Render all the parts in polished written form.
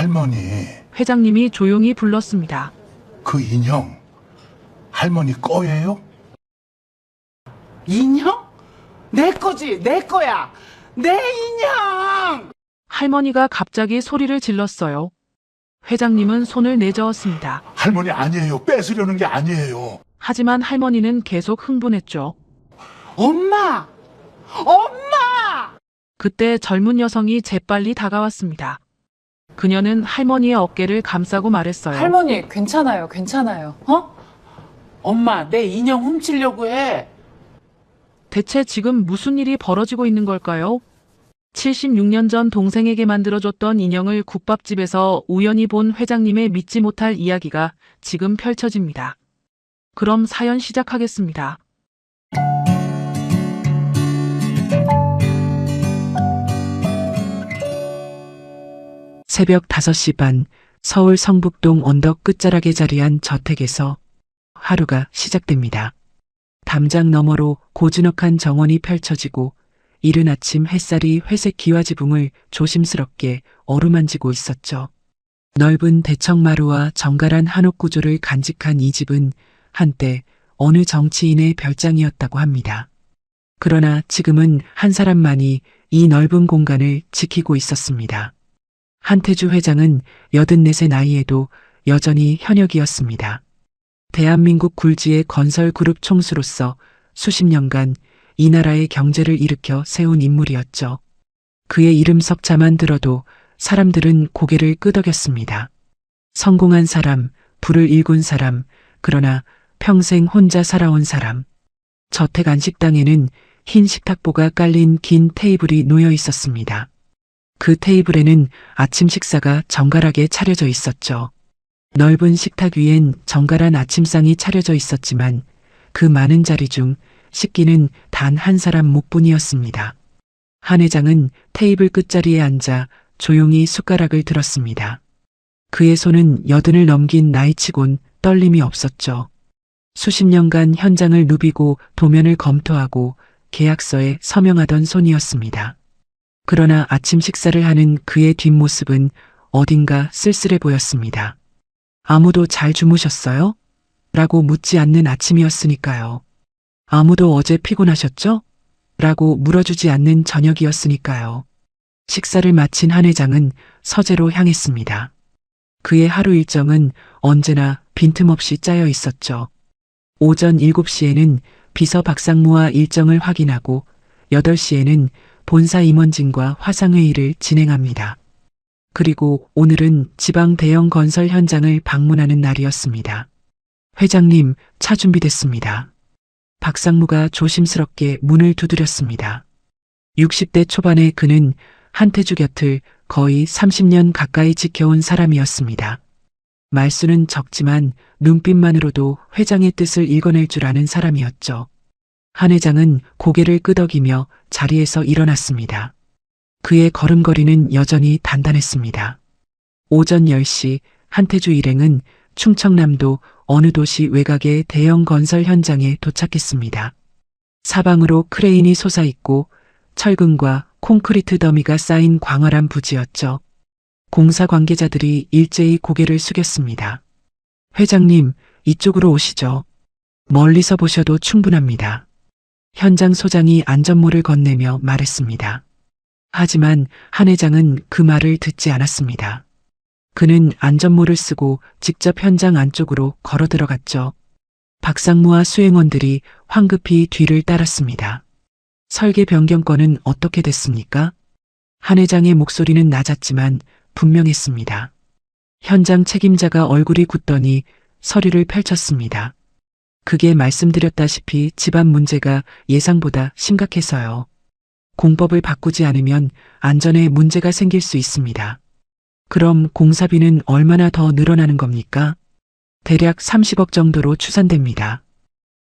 할머니, 회장님이 조용히 불렀습니다. 그 인형 할머니 거예요? 인형? 내 거지, 내 거야. 내 인형! 할머니가 갑자기 소리를 질렀어요. 회장님은 손을 내저었습니다. 할머니 아니에요. 뺏으려는 게 아니에요. 하지만 할머니는 계속 흥분했죠. 엄마! 엄마! 그때 젊은 여성이 재빨리 다가왔습니다. 그녀는 할머니의 어깨를 감싸고 말했어요. 할머니, 괜찮아요, 괜찮아요. 어? 엄마, 내 인형 훔치려고 해. 대체 지금 무슨 일이 벌어지고 있는 걸까요? 76년 전 동생에게 만들어줬던 인형을 국밥집에서 우연히 본 회장님의 믿지 못할 이야기가 지금 펼쳐집니다. 그럼 사연 시작하겠습니다. 새벽 5시 반, 서울 성북동 언덕 끝자락에 자리한 저택에서 하루가 시작됩니다. 담장 너머로 고즈넉한 정원이 펼쳐지고 이른 아침 햇살이 회색 기와 지붕을 조심스럽게 어루만지고 있었죠. 넓은 대청마루와 정갈한 한옥 구조를 간직한 이 집은 한때 어느 정치인의 별장이었다고 합니다. 그러나 지금은 한 사람만이 이 넓은 공간을 지키고 있었습니다. 한태주 회장은 84세 나이에도 여전히 현역이었습니다. 대한민국 굴지의 건설 그룹 총수로서 수십 년간 이 나라의 경제를 일으켜 세운 인물이었죠. 그의 이름 석자만 들어도 사람들은 고개를 끄덕였습니다. 성공한 사람, 부를 일군 사람, 그러나 평생 혼자 살아온 사람. 저택 안식당에는 흰 식탁보가 깔린 긴 테이블이 놓여 있었습니다. 그 테이블에는 아침 식사가 정갈하게 차려져 있었죠. 넓은 식탁 위엔 정갈한 아침상이 차려져 있었지만 그 많은 자리 중 식기는 단 한 사람 목뿐이었습니다. 한 회장은 테이블 끝자리에 앉아 조용히 숟가락을 들었습니다. 그의 손은 80을 넘긴 나이치곤 떨림이 없었죠. 수십 년간 현장을 누비고 도면을 검토하고 계약서에 서명하던 손이었습니다. 그러나 아침 식사를 하는 그의 뒷모습은 어딘가 쓸쓸해 보였습니다. 아무도 잘 주무셨어요? 라고 묻지 않는 아침이었으니까요. 아무도 어제 피곤하셨죠? 라고 물어주지 않는 저녁이었으니까요. 식사를 마친 한 회장은 서재로 향했습니다. 그의 하루 일정은 언제나 빈틈없이 짜여 있었죠. 오전 7시에는 비서 박상무와 일정을 확인하고 8시에는 본사 임원진과 화상회의를 진행합니다. 그리고 오늘은 지방 대형 건설 현장을 방문하는 날이었습니다. 회장님, 차 준비됐습니다. 박상무가 조심스럽게 문을 두드렸습니다. 60대 초반의 그는 한태주 곁을 거의 30년 가까이 지켜온 사람이었습니다. 말수는 적지만 눈빛만으로도 회장의 뜻을 읽어낼 줄 아는 사람이었죠. 한 회장은 고개를 끄덕이며 자리에서 일어났습니다. 그의 걸음걸이는 여전히 단단했습니다. 오전 10시 한태주 일행은 충청남도 어느 도시 외곽의 대형 건설 현장에 도착했습니다. 사방으로 크레인이 솟아있고 철근과 콘크리트 더미가 쌓인 광활한 부지였죠. 공사 관계자들이 일제히 고개를 숙였습니다. 회장님, 이쪽으로 오시죠. 멀리서 보셔도 충분합니다. 현장 소장이 안전모를 건네며 말했습니다. 하지만 한 회장은 그 말을 듣지 않았습니다. 그는 안전모를 쓰고 직접 현장 안쪽으로 걸어 들어갔죠. 박상무와 수행원들이 황급히 뒤를 따랐습니다. 설계 변경 건은 어떻게 됐습니까? 한 회장의 목소리는 낮았지만 분명했습니다. 현장 책임자가 얼굴이 굳더니 서류를 펼쳤습니다. 그게 말씀드렸다시피 집안 문제가 예상보다 심각해서요. 공법을 바꾸지 않으면 안전에 문제가 생길 수 있습니다. 그럼 공사비는 얼마나 더 늘어나는 겁니까? 대략 30억 정도로 추산됩니다.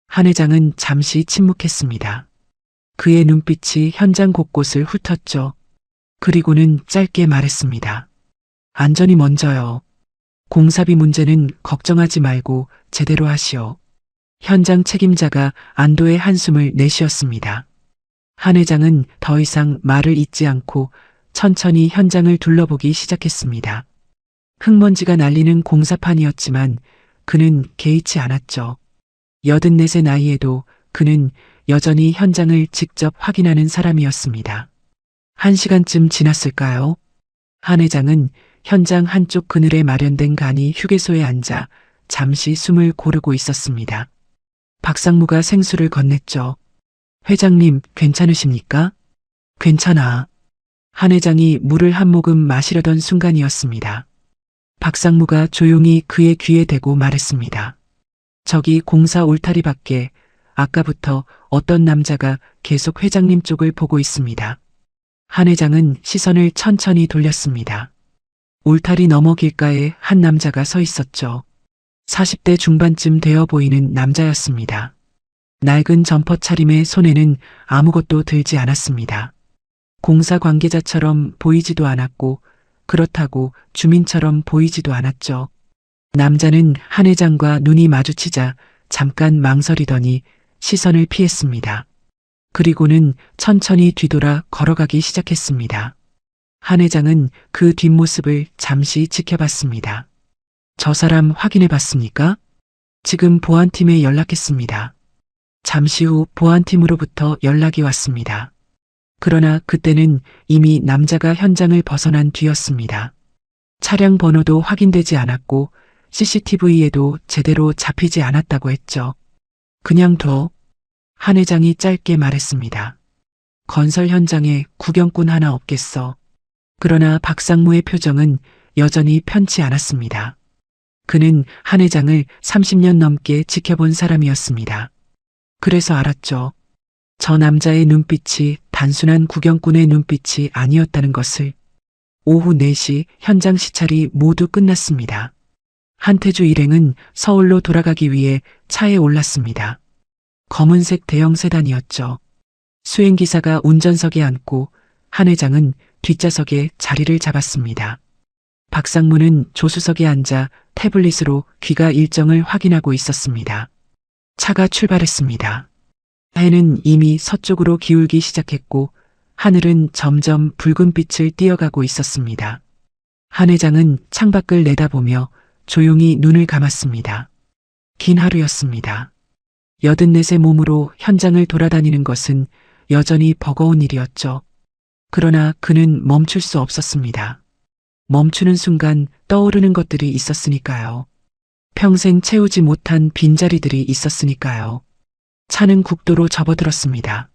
한 회장은 잠시 침묵했습니다. 그의 눈빛이 현장 곳곳을 훑었죠. 그리고는 짧게 말했습니다. 안전이 먼저요. 공사비 문제는 걱정하지 말고 제대로 하시오. 현장 책임자가 안도의 한숨을 내쉬었습니다. 한 회장은 더 이상 말을 잇지 않고 천천히 현장을 둘러보기 시작했습니다. 흙먼지가 날리는 공사판이었지만 그는 개의치 않았죠. 84의 나이에도 그는 여전히 현장을 직접 확인하는 사람이었습니다. 1시간쯤 지났을까요? 한 회장은 현장 한쪽 그늘에 마련된 간이 휴게소에 앉아 잠시 숨을 고르고 있었습니다. 박상무가 생수를 건넸죠. 회장님, 괜찮으십니까? 괜찮아. 한 회장이 물을 한 모금 마시려던 순간이었습니다. 박상무가 조용히 그의 귀에 대고 말했습니다. 저기 공사 울타리 밖에 아까부터 어떤 남자가 계속 회장님 쪽을 보고 있습니다. 한 회장은 시선을 천천히 돌렸습니다. 울타리 너머 길가에 한 남자가 서 있었죠. 40대 중반쯤 되어 보이는 남자였습니다. 낡은 점퍼 차림에 손에는 아무것도 들지 않았습니다. 공사 관계자처럼 보이지도 않았고 그렇다고 주민처럼 보이지도 않았죠. 남자는 한 회장과 눈이 마주치자 잠깐 망설이더니 시선을 피했습니다. 그리고는 천천히 뒤돌아 걸어가기 시작했습니다. 한 회장은 그 뒷모습을 잠시 지켜봤습니다. 저 사람 확인해 봤습니까? 지금 보안팀에 연락했습니다. 잠시 후 보안팀으로부터 연락이 왔습니다. 그러나 그때는 이미 남자가 현장을 벗어난 뒤였습니다. 차량 번호도 확인되지 않았고 CCTV에도 제대로 잡히지 않았다고 했죠. 그냥 둬. 한 회장이 짧게 말했습니다. 건설 현장에 구경꾼 하나 없겠어. 그러나 박상무의 표정은 여전히 편치 않았습니다. 그는 한 회장을 30년 넘게 지켜본 사람이었습니다. 그래서 알았죠. 저 남자의 눈빛이 단순한 구경꾼의 눈빛이 아니었다는 것을. 오후 4시 현장 시찰이 모두 끝났습니다. 한태주 일행은 서울로 돌아가기 위해 차에 올랐습니다. 검은색 대형 세단이었죠. 수행기사가 운전석에 앉고 한 회장은 뒷좌석에 자리를 잡았습니다. 박상무는 조수석에 앉아 태블릿으로 귀가 일정을 확인하고 있었습니다. 차가 출발했습니다. 해는 이미 서쪽으로 기울기 시작했고 하늘은 점점 붉은 빛을 띄어가고 있었습니다. 한 회장은 창밖을 내다보며 조용히 눈을 감았습니다. 긴 하루였습니다. 84의 몸으로 현장을 돌아다니는 것은 여전히 버거운 일이었죠. 그러나 그는 멈출 수 없었습니다. 멈추는 순간 떠오르는 것들이 있었으니까요. 평생 채우지 못한 빈자리들이 있었으니까요. 차는 국도로 접어들었습니다.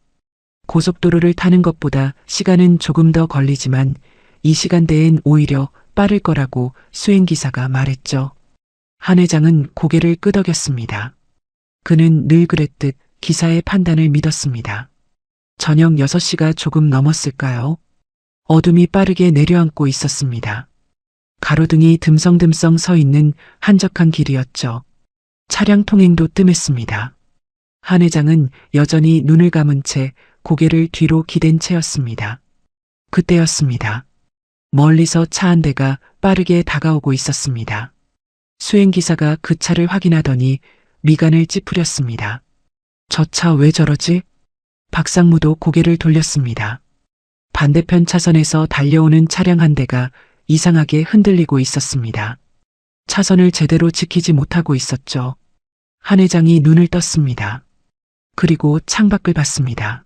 고속도로를 타는 것보다 시간은 조금 더 걸리지만 이 시간대엔 오히려 빠를 거라고 수행기사가 말했죠. 한 회장은 고개를 끄덕였습니다. 그는 늘 그랬듯 기사의 판단을 믿었습니다. 저녁 6시가 조금 넘었을까요? 어둠이 빠르게 내려앉고 있었습니다. 가로등이 듬성듬성 서 있는 한적한 길이었죠. 차량 통행도 뜸했습니다. 한 회장은 여전히 눈을 감은 채 고개를 뒤로 기댄 채였습니다. 그때였습니다. 멀리서 차 한 대가 빠르게 다가오고 있었습니다. 수행기사가 그 차를 확인하더니 미간을 찌푸렸습니다. 저 차 왜 저러지? 박상무도 고개를 돌렸습니다. 반대편 차선에서 달려오는 차량 한 대가 이상하게 흔들리고 있었습니다. 차선을 제대로 지키지 못하고 있었죠. 한 회장이 눈을 떴습니다. 그리고 창밖을 봤습니다.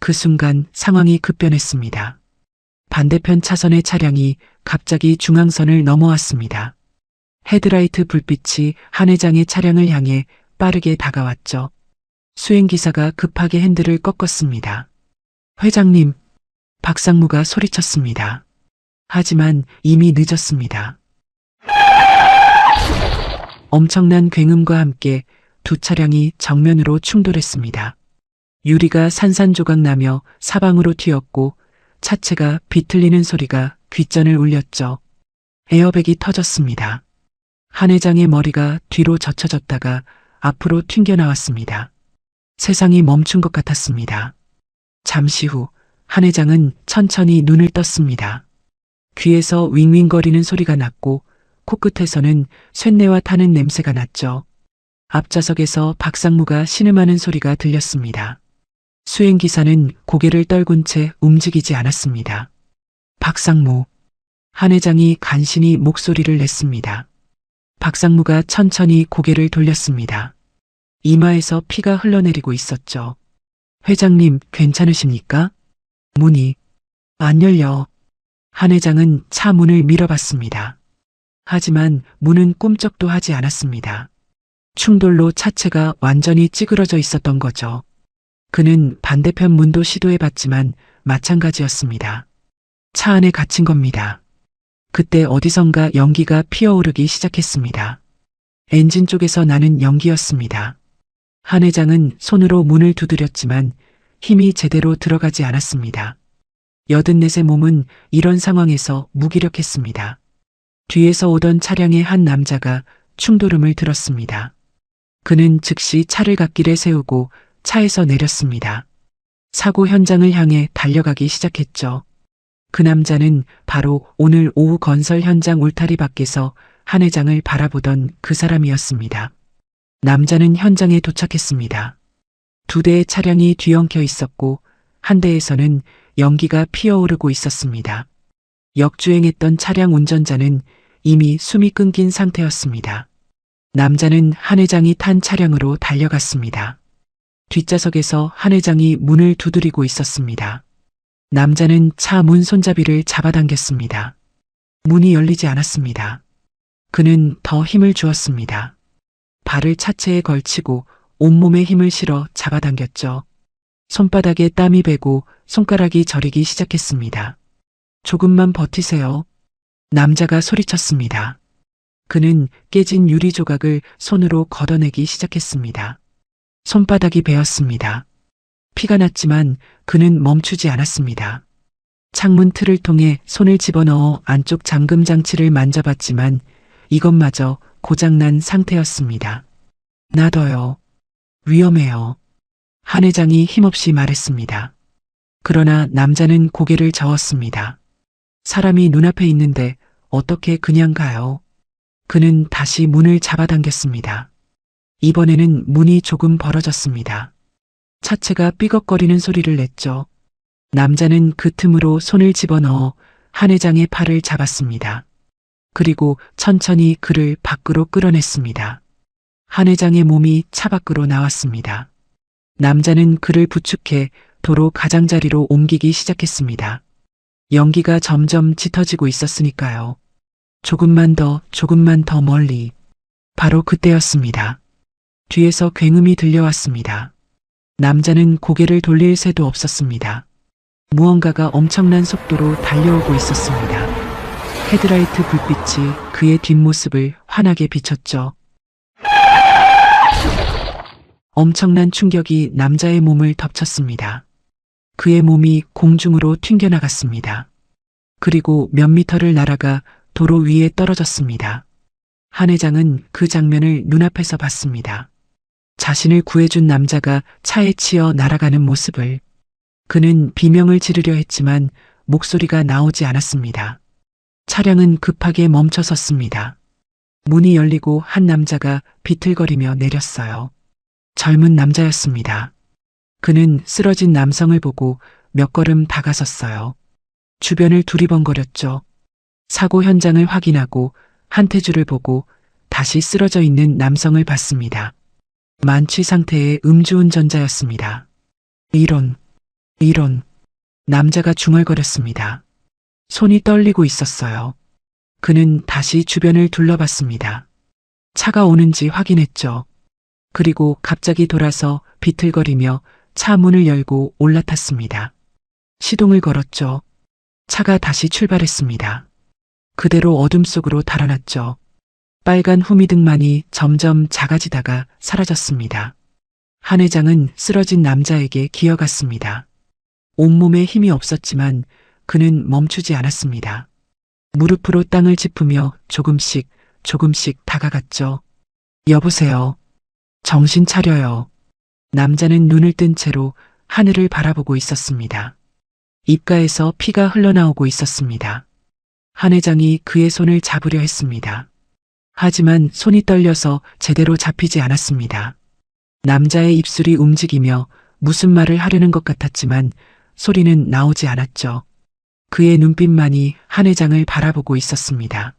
그 순간 상황이 급변했습니다. 반대편 차선의 차량이 갑자기 중앙선을 넘어왔습니다. 헤드라이트 불빛이 한 회장의 차량을 향해 빠르게 다가왔죠. 수행기사가 급하게 핸들을 꺾었습니다. 회장님, 박상무가 소리쳤습니다. 하지만 이미 늦었습니다. 엄청난 굉음과 함께 두 차량이 정면으로 충돌했습니다. 유리가 산산조각 나며 사방으로 튀었고 차체가 비틀리는 소리가 귓전을 울렸죠. 에어백이 터졌습니다. 한 회장의 머리가 뒤로 젖혀졌다가 앞으로 튕겨나왔습니다. 세상이 멈춘 것 같았습니다. 잠시 후 한 회장은 천천히 눈을 떴습니다. 귀에서 윙윙거리는 소리가 났고 코끝에서는 쇳내와 타는 냄새가 났죠. 앞좌석에서 박상무가 신음하는 소리가 들렸습니다. 수행기사는 고개를 떨군 채 움직이지 않았습니다. 박상무. 한 회장이 간신히 목소리를 냈습니다. 박상무가 천천히 고개를 돌렸습니다. 이마에서 피가 흘러내리고 있었죠. 회장님, 괜찮으십니까? 문이 안 열려. 한 회장은 차 문을 밀어봤습니다. 하지만 문은 꿈쩍도 하지 않았습니다. 충돌로 차체가 완전히 찌그러져 있었던 거죠. 그는 반대편 문도 시도해봤지만 마찬가지였습니다. 차 안에 갇힌 겁니다. 그때 어디선가 연기가 피어오르기 시작했습니다. 엔진 쪽에서 나는 연기였습니다. 한 회장은 손으로 문을 두드렸지만 힘이 제대로 들어가지 않았습니다. 84의 몸은 이런 상황에서 무기력했습니다. 뒤에서 오던 차량의 한 남자가 충돌음을 들었습니다. 그는 즉시 차를 갓길에 세우고 차에서 내렸습니다. 사고 현장을 향해 달려가기 시작했죠. 그 남자는 바로 오늘 오후 건설 현장 울타리 밖에서 한 회장을 바라보던 그 사람이었습니다. 남자는 현장에 도착했습니다. 2대의 차량이 뒤엉켜 있었고 한 대에서는 연기가 피어오르고 있었습니다. 역주행했던 차량 운전자는 이미 숨이 끊긴 상태였습니다. 남자는 한 회장이 탄 차량으로 달려갔습니다. 뒷좌석에서 한 회장이 문을 두드리고 있었습니다. 남자는 차 문 손잡이를 잡아당겼습니다. 문이 열리지 않았습니다. 그는 더 힘을 주었습니다. 발을 차체에 걸치고 온몸에 힘을 실어 잡아당겼죠. 손바닥에 땀이 배고 손가락이 저리기 시작했습니다. 조금만 버티세요. 남자가 소리쳤습니다. 그는 깨진 유리 조각을 손으로 걷어내기 시작했습니다. 손바닥이 베었습니다. 피가 났지만 그는 멈추지 않았습니다. 창문 틀을 통해 손을 집어넣어 안쪽 잠금 장치를 만져봤지만 이것마저 고장난 상태였습니다. 놔둬요. 위험해요. 한 회장이 힘없이 말했습니다. 그러나 남자는 고개를 저었습니다. 사람이 눈앞에 있는데 어떻게 그냥 가요? 그는 다시 문을 잡아당겼습니다. 이번에는 문이 조금 벌어졌습니다. 차체가 삐걱거리는 소리를 냈죠. 남자는 그 틈으로 손을 집어넣어 한 회장의 팔을 잡았습니다. 그리고 천천히 그를 밖으로 끌어냈습니다. 한 회장의 몸이 차 밖으로 나왔습니다. 남자는 그를 부축해 도로 가장자리로 옮기기 시작했습니다. 연기가 점점 짙어지고 있었으니까요. 조금만 더 멀리. 바로 그때였습니다. 뒤에서 굉음이 들려왔습니다. 남자는 고개를 돌릴 새도 없었습니다. 무언가가 엄청난 속도로 달려오고 있었습니다. 헤드라이트 불빛이 그의 뒷모습을 환하게 비췄죠. 엄청난 충격이 남자의 몸을 덮쳤습니다. 그의 몸이 공중으로 튕겨나갔습니다. 그리고 몇 미터를 날아가 도로 위에 떨어졌습니다. 한 회장은 그 장면을 눈앞에서 봤습니다. 자신을 구해준 남자가 차에 치여 날아가는 모습을. 그는 비명을 지르려 했지만 목소리가 나오지 않았습니다. 차량은 급하게 멈춰섰습니다. 문이 열리고 한 남자가 비틀거리며 내렸어요. 젊은 남자였습니다. 그는 쓰러진 남성을 보고 몇 걸음 다가섰어요. 주변을 두리번거렸죠. 사고 현장을 확인하고 한태주를 보고 다시 쓰러져 있는 남성을 봤습니다. 만취 상태의 음주운전자였습니다. 이런. 남자가 중얼거렸습니다. 손이 떨리고 있었어요. 그는 다시 주변을 둘러봤습니다. 차가 오는지 확인했죠. 그리고 갑자기 돌아서 비틀거리며 차 문을 열고 올라탔습니다. 시동을 걸었죠. 차가 다시 출발했습니다. 그대로 어둠 속으로 달아났죠. 빨간 후미등만이 점점 작아지다가 사라졌습니다. 한 회장은 쓰러진 남자에게 기어갔습니다. 온몸에 힘이 없었지만 그는 멈추지 않았습니다. 무릎으로 땅을 짚으며 조금씩 다가갔죠. 여보세요. 정신 차려요. 남자는 눈을 뜬 채로 하늘을 바라보고 있었습니다. 입가에서 피가 흘러나오고 있었습니다. 한 회장이 그의 손을 잡으려 했습니다. 하지만 손이 떨려서 제대로 잡히지 않았습니다. 남자의 입술이 움직이며 무슨 말을 하려는 것 같았지만 소리는 나오지 않았죠. 그의 눈빛만이 한 회장을 바라보고 있었습니다.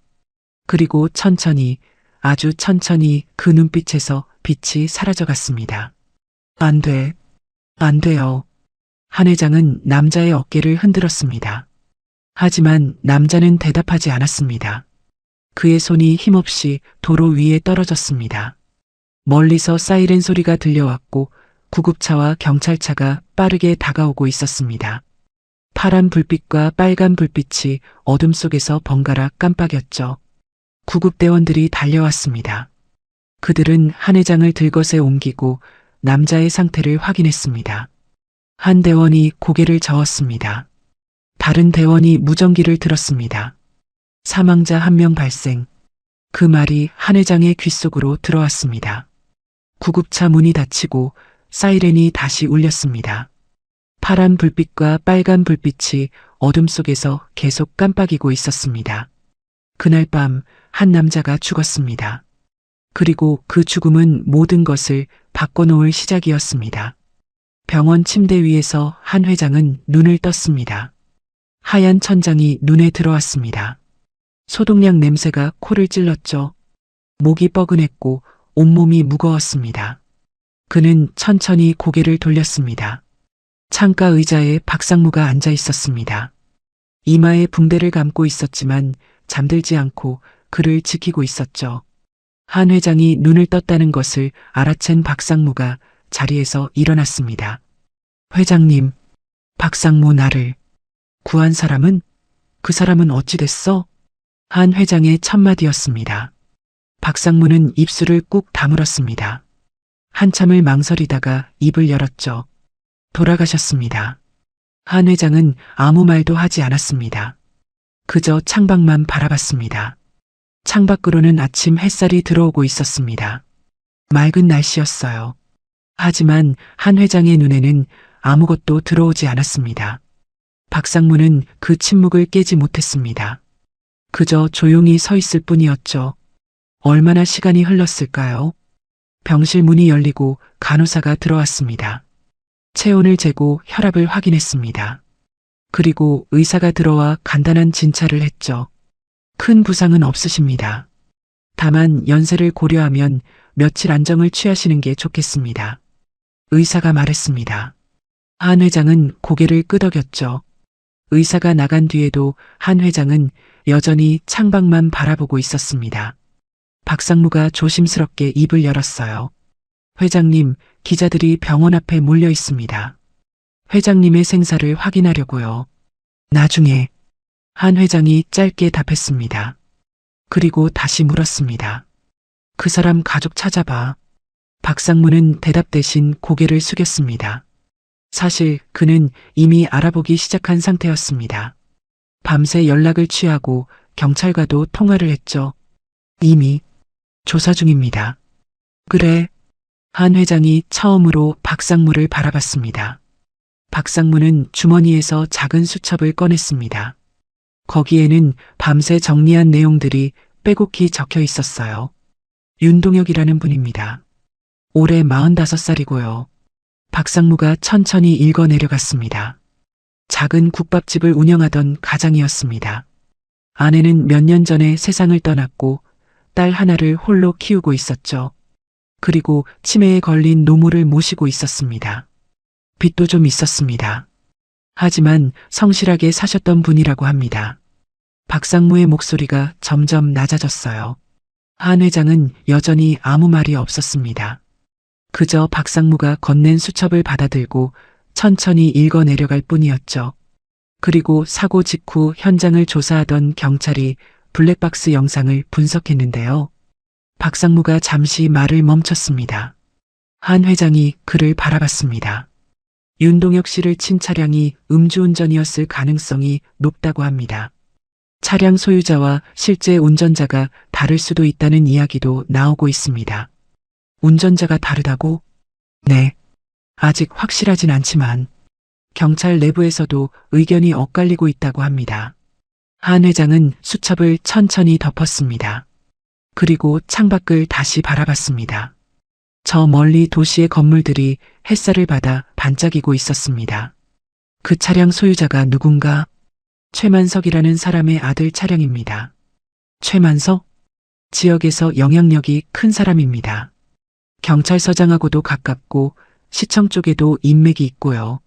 그리고 천천히, 아주 천천히 그 눈빛에서 빛이 사라져갔습니다. 안 돼. 안 돼요. 한 회장은 남자의 어깨를 흔들었습니다. 하지만 남자는 대답하지 않았습니다. 그의 손이 힘없이 도로 위에 떨어졌습니다. 멀리서 사이렌 소리가 들려왔고 구급차와 경찰차가 빠르게 다가오고 있었습니다. 파란 불빛과 빨간 불빛이 어둠 속에서 번갈아 깜빡였죠. 구급대원들이 달려왔습니다. 그들은 한 회장을 들것에 옮기고 남자의 상태를 확인했습니다. 한 대원이 고개를 저었습니다. 다른 대원이 무전기를 들었습니다. 사망자 1명 발생. 그 말이 한 회장의 귓속으로 들어왔습니다. 구급차 문이 닫히고 사이렌이 다시 울렸습니다. 파란 불빛과 빨간 불빛이 어둠 속에서 계속 깜빡이고 있었습니다. 그날 밤 한 남자가 죽었습니다. 그리고 그 죽음은 모든 것을 바꿔놓을 시작이었습니다. 병원 침대 위에서 한 회장은 눈을 떴습니다. 하얀 천장이 눈에 들어왔습니다. 소독약 냄새가 코를 찔렀죠. 목이 뻐근했고 온몸이 무거웠습니다. 그는 천천히 고개를 돌렸습니다. 창가 의자에 박상무가 앉아 있었습니다. 이마에 붕대를 감고 있었지만 잠들지 않고 그를 지키고 있었죠. 한 회장이 눈을 떴다는 것을 알아챈 박상무가 자리에서 일어났습니다. 회장님, 박상무 나를 구한 사람은? 그 사람은 어찌 됐어? 한 회장의 첫마디였습니다. 박상무는 입술을 꾹 다물었습니다. 한참을 망설이다가 입을 열었죠. 돌아가셨습니다. 한 회장은 아무 말도 하지 않았습니다. 그저 창밖만 바라봤습니다. 창밖으로는 아침 햇살이 들어오고 있었습니다. 맑은 날씨였어요. 하지만 한 회장의 눈에는 아무것도 들어오지 않았습니다. 박상무는 그 침묵을 깨지 못했습니다. 그저 조용히 서 있을 뿐이었죠. 얼마나 시간이 흘렀을까요? 병실 문이 열리고 간호사가 들어왔습니다. 체온을 재고 혈압을 확인했습니다. 그리고 의사가 들어와 간단한 진찰을 했죠. 큰 부상은 없으십니다. 다만 연세를 고려하면 며칠 안정을 취하시는 게 좋겠습니다. 의사가 말했습니다. 한 회장은 고개를 끄덕였죠. 의사가 나간 뒤에도 한 회장은 여전히 창밖만 바라보고 있었습니다. 박상무가 조심스럽게 입을 열었어요. 회장님, 기자들이 병원 앞에 몰려 있습니다. 회장님의 생사를 확인하려고요. 나중에 한 회장이 짧게 답했습니다. 그리고 다시 물었습니다. 그 사람 가족 찾아봐. 박상무는 대답 대신 고개를 숙였습니다. 사실 그는 이미 알아보기 시작한 상태였습니다. 밤새 연락을 취하고 경찰과도 통화를 했죠. 이미 조사 중입니다. 그래. 한 회장이 처음으로 박상무를 바라봤습니다. 박상무는 주머니에서 작은 수첩을 꺼냈습니다. 거기에는 밤새 정리한 내용들이 빼곡히 적혀 있었어요. 윤동혁이라는 분입니다. 올해 45살이고요. 박상무가 천천히 읽어 내려갔습니다. 작은 국밥집을 운영하던 가장이었습니다. 아내는 몇 년 전에 세상을 떠났고 딸 하나를 홀로 키우고 있었죠. 그리고 치매에 걸린 노모를 모시고 있었습니다. 빚도 좀 있었습니다. 하지만 성실하게 사셨던 분이라고 합니다. 박상무의 목소리가 점점 낮아졌어요. 한 회장은 여전히 아무 말이 없었습니다. 그저 박상무가 건넨 수첩을 받아들고 천천히 읽어 내려갈 뿐이었죠. 그리고 사고 직후 현장을 조사하던 경찰이 블랙박스 영상을 분석했는데요. 박상무가 잠시 말을 멈췄습니다. 한 회장이 그를 바라봤습니다. 윤동혁 씨를 친 차량이 음주운전이었을 가능성이 높다고 합니다. 차량 소유자와 실제 운전자가 다를 수도 있다는 이야기도 나오고 있습니다. 운전자가 다르다고? 네. 아직 확실하진 않지만 경찰 내부에서도 의견이 엇갈리고 있다고 합니다. 한 회장은 수첩을 천천히 덮었습니다. 그리고 창밖을 다시 바라봤습니다. 저 멀리 도시의 건물들이 햇살을 받아 반짝이고 있었습니다. 그 차량 소유자가 누군가? 최만석이라는 사람의 아들 차량입니다. 최만석? 지역에서 영향력이 큰 사람입니다. 경찰서장하고도 가깝고 시청 쪽에도 인맥이 있고요.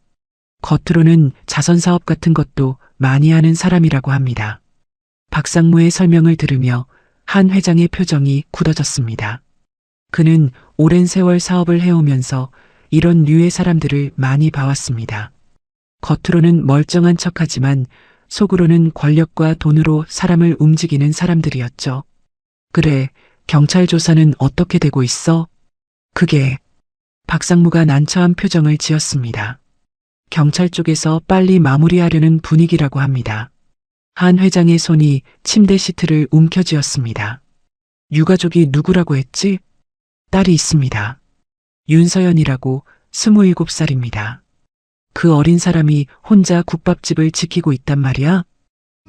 겉으로는 자선사업 같은 것도 많이 하는 사람이라고 합니다. 박상무의 설명을 들으며 한 회장의 표정이 굳어졌습니다. 그는 오랜 세월 사업을 해오면서 이런 류의 사람들을 많이 봐왔습니다. 겉으로는 멀쩡한 척하지만 속으로는 권력과 돈으로 사람을 움직이는 사람들이었죠. 그래, 경찰 조사는 어떻게 되고 있어? 그게 박상무가 난처한 표정을 지었습니다. 경찰 쪽에서 빨리 마무리하려는 분위기라고 합니다. 한 회장의 손이 침대 시트를 움켜쥐었습니다. 유가족이 누구라고 했지? 딸이 있습니다. 윤서연이라고 27살입니다. 그 어린 사람이 혼자 국밥집을 지키고 있단 말이야?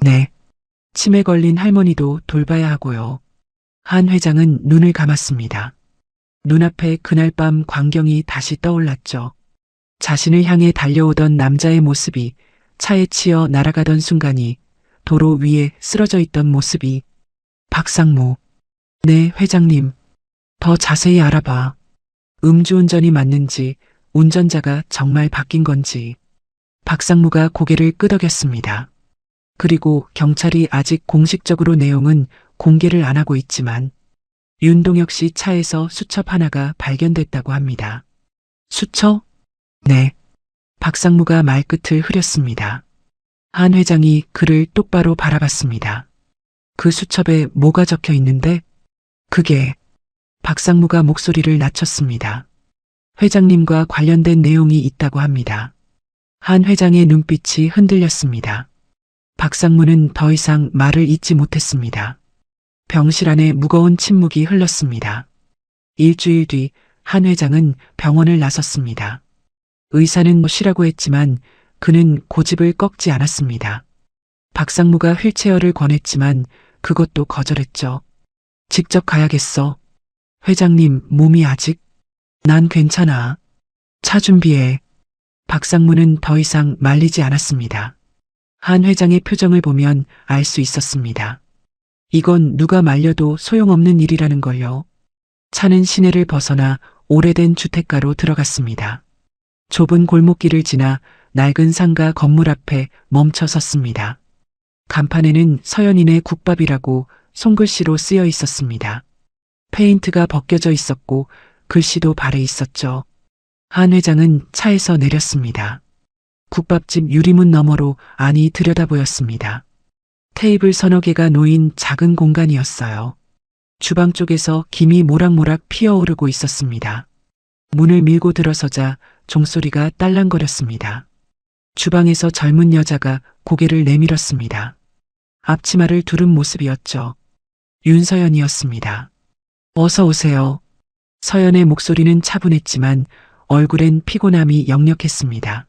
네. 치매 걸린 할머니도 돌봐야 하고요. 한 회장은 눈을 감았습니다. 눈앞에 그날 밤 광경이 다시 떠올랐죠. 자신을 향해 달려오던 남자의 모습이 차에 치여 날아가던 순간이 도로 위에 쓰러져 있던 모습이 박상무. 네, 회장님. 더 자세히 알아봐. 음주운전이 맞는지 운전자가 정말 바뀐 건지. 박상무가 고개를 끄덕였습니다. 그리고 경찰이 아직 공식적으로 내용은 공개를 안 하고 있지만 윤동혁 씨 차에서 수첩 하나가 발견됐다고 합니다. 수첩? 네. 박상무가 말끝을 흐렸습니다. 한 회장이 그를 똑바로 바라봤습니다. 그 수첩에 뭐가 적혀 있는데? 그게 박상무가 목소리를 낮췄습니다. 회장님과 관련된 내용이 있다고 합니다. 한 회장의 눈빛이 흔들렸습니다. 박상무는 더 이상 말을 잇지 못했습니다. 병실 안에 무거운 침묵이 흘렀습니다. 일주일 뒤 한 회장은 병원을 나섰습니다. 의사는 쉬라고 했지만 그는 고집을 꺾지 않았습니다. 박상무가 휠체어를 권했지만 그것도 거절했죠. 직접 가야겠어. 회장님, 몸이 아직? 난 괜찮아. 차 준비해. 박상무는 더 이상 말리지 않았습니다. 한 회장의 표정을 보면 알 수 있었습니다. 이건 누가 말려도 소용없는 일이라는 걸요. 차는 시내를 벗어나 오래된 주택가로 들어갔습니다. 좁은 골목길을 지나 낡은 상가 건물 앞에 멈춰 섰습니다. 간판에는 서연인의 국밥이라고 손글씨로 쓰여 있었습니다. 페인트가 벗겨져 있었고 글씨도 발해 있었죠. 한 회장은 차에서 내렸습니다. 국밥집 유리문 너머로 안이 들여다보였습니다. 테이블 서너 개가 놓인 작은 공간이었어요. 주방 쪽에서 김이 모락모락 피어오르고 있었습니다. 문을 밀고 들어서자 종소리가 딸랑거렸습니다. 주방에서 젊은 여자가 고개를 내밀었습니다. 앞치마를 두른 모습이었죠. 윤서연이었습니다. 어서 오세요. 서연의 목소리는 차분했지만 얼굴엔 피곤함이 역력했습니다.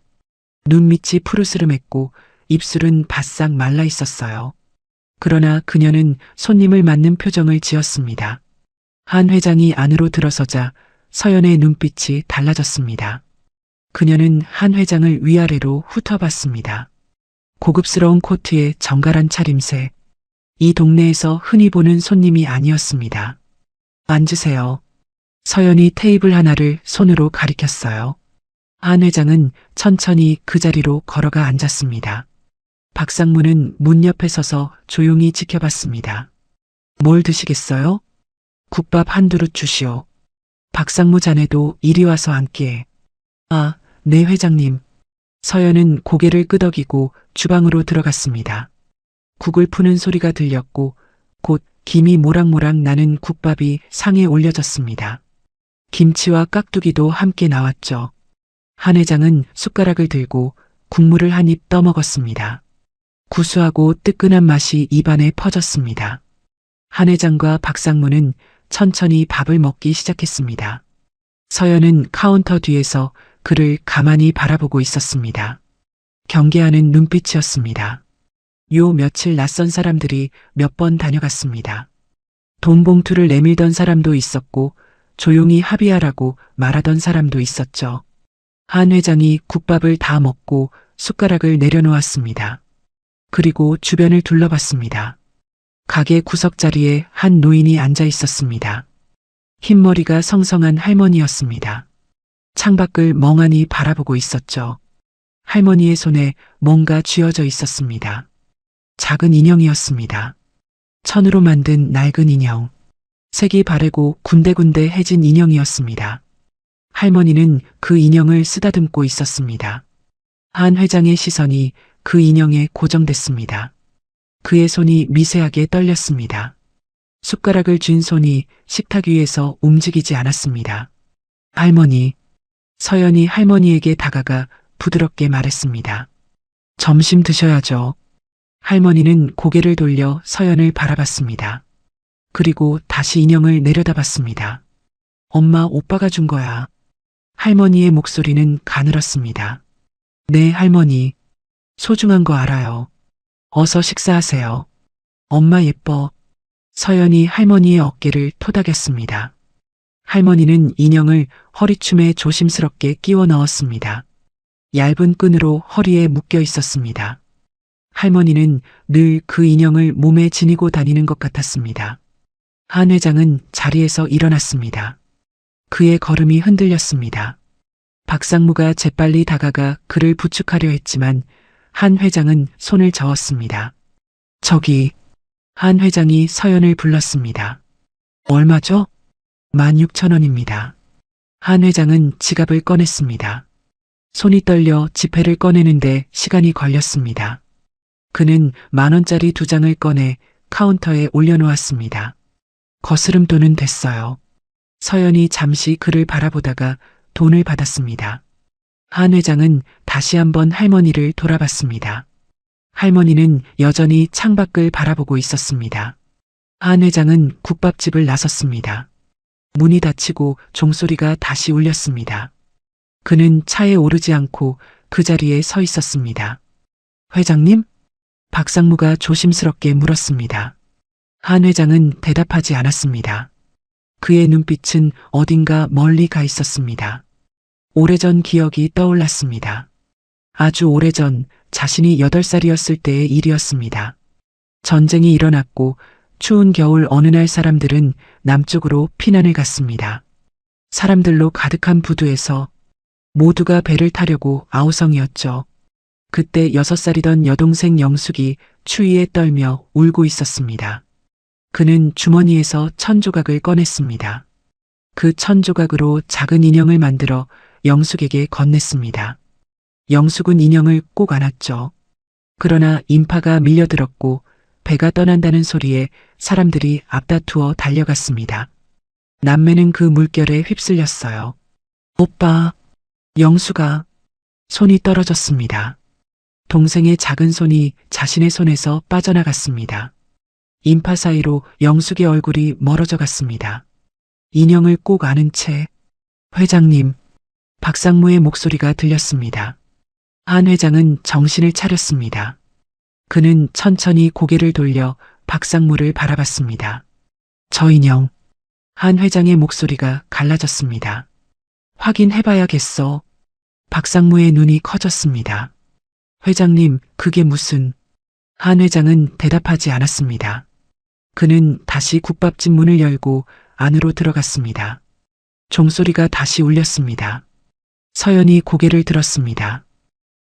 눈밑이 푸르스름했고 입술은 바싹 말라 있었어요. 그러나 그녀는 손님을 맞는 표정을 지었습니다. 한 회장이 안으로 들어서자 서연의 눈빛이 달라졌습니다. 그녀는 한 회장을 위아래로 훑어봤습니다. 고급스러운 코트에 정갈한 차림새. 이 동네에서 흔히 보는 손님이 아니었습니다. 앉으세요. 서연이 테이블 하나를 손으로 가리켰어요. 한 회장은 천천히 그 자리로 걸어가 앉았습니다. 박상무는 문 옆에 서서 조용히 지켜봤습니다. 뭘 드시겠어요? 국밥 한 그릇 주시오. 박상무 자네도 이리 와서 앉게. 아, 네 회장님. 서연은 고개를 끄덕이고 주방으로 들어갔습니다. 국을 푸는 소리가 들렸고 곧 김이 모락모락 나는 국밥이 상에 올려졌습니다. 김치와 깍두기도 함께 나왔죠. 한 회장은 숟가락을 들고 국물을 한 입 떠먹었습니다. 구수하고 뜨끈한 맛이 입안에 퍼졌습니다. 한 회장과 박상무는 천천히 밥을 먹기 시작했습니다. 서연은 카운터 뒤에서 그를 가만히 바라보고 있었습니다. 경계하는 눈빛이었습니다. 요 며칠 낯선 사람들이 몇 번 다녀갔습니다. 돈 봉투를 내밀던 사람도 있었고 조용히 합의하라고 말하던 사람도 있었죠. 한 회장이 국밥을 다 먹고 숟가락을 내려놓았습니다. 그리고 주변을 둘러봤습니다. 가게 구석자리에 한 노인이 앉아 있었습니다. 흰머리가 성성한 할머니였습니다. 창밖을 멍하니 바라보고 있었죠. 할머니의 손에 뭔가 쥐어져 있었습니다. 작은 인형이었습니다. 천으로 만든 낡은 인형. 색이 바래고 군데군데 해진 인형이었습니다. 할머니는 그 인형을 쓰다듬고 있었습니다. 한 회장의 시선이 그 인형에 고정됐습니다. 그의 손이 미세하게 떨렸습니다. 숟가락을 쥔 손이 식탁 위에서 움직이지 않았습니다. 할머니, 서연이 할머니에게 다가가 부드럽게 말했습니다. 점심 드셔야죠. 할머니는 고개를 돌려 서연을 바라봤습니다. 그리고 다시 인형을 내려다봤습니다. 엄마, 오빠가 준 거야. 할머니의 목소리는 가늘었습니다. 네, 할머니. 소중한 거 알아요. 어서 식사하세요. 엄마 예뻐. 서연이 할머니의 어깨를 토닥였습니다. 할머니는 인형을 허리춤에 조심스럽게 끼워 넣었습니다. 얇은 끈으로 허리에 묶여 있었습니다. 할머니는 늘 그 인형을 몸에 지니고 다니는 것 같았습니다. 한 회장은 자리에서 일어났습니다. 그의 걸음이 흔들렸습니다. 박상무가 재빨리 다가가 그를 부축하려 했지만 한 회장은 손을 저었습니다. 저기, 한 회장이 서연을 불렀습니다. 얼마죠? 16,000원입니다. 한 회장은 지갑을 꺼냈습니다. 손이 떨려 지폐를 꺼내는데 시간이 걸렸습니다. 그는 10,000원짜리 2장을 꺼내 카운터에 올려놓았습니다. 거스름돈은 됐어요. 서연이 잠시 그를 바라보다가 돈을 받았습니다. 한 회장은 다시 한번 할머니를 돌아봤습니다. 할머니는 여전히 창밖을 바라보고 있었습니다. 한 회장은 국밥집을 나섰습니다. 문이 닫히고 종소리가 다시 울렸습니다. 그는 차에 오르지 않고 그 자리에 서 있었습니다. 회장님? 박상무가 조심스럽게 물었습니다. 한 회장은 대답하지 않았습니다. 그의 눈빛은 어딘가 멀리 가 있었습니다. 오래전 기억이 떠올랐습니다. 아주 오래전 자신이 8살이었을 때의 일이었습니다. 전쟁이 일어났고 추운 겨울 어느 날 사람들은 남쪽으로 피난을 갔습니다. 사람들로 가득한 부두에서 모두가 배를 타려고 아우성이었죠. 그때 6살이던 여동생 영숙이 추위에 떨며 울고 있었습니다. 그는 주머니에서 1,000조각을 꺼냈습니다. 그 1,000조각으로 작은 인형을 만들어 영숙에게 건넸습니다. 영숙은 인형을 꼭 안았죠. 그러나 인파가 밀려들었고 배가 떠난다는 소리에 사람들이 앞다투어 달려갔습니다. 남매는 그 물결에 휩쓸렸어요. 오빠, 영수가 손이 떨어졌습니다. 동생의 작은 손이 자신의 손에서 빠져나갔습니다. 인파 사이로 영숙의 얼굴이 멀어져 갔습니다. 인형을 꼭 안은 채 회장님, 박상무의 목소리가 들렸습니다. 한 회장은 정신을 차렸습니다. 그는 천천히 고개를 돌려 박상무를 바라봤습니다. 저 인형. 한 회장의 목소리가 갈라졌습니다. 확인해봐야겠어. 박상무의 눈이 커졌습니다. 회장님, 그게 무슨... 한 회장은 대답하지 않았습니다. 그는 다시 국밥집 문을 열고 안으로 들어갔습니다. 종소리가 다시 울렸습니다. 서연이 고개를 들었습니다.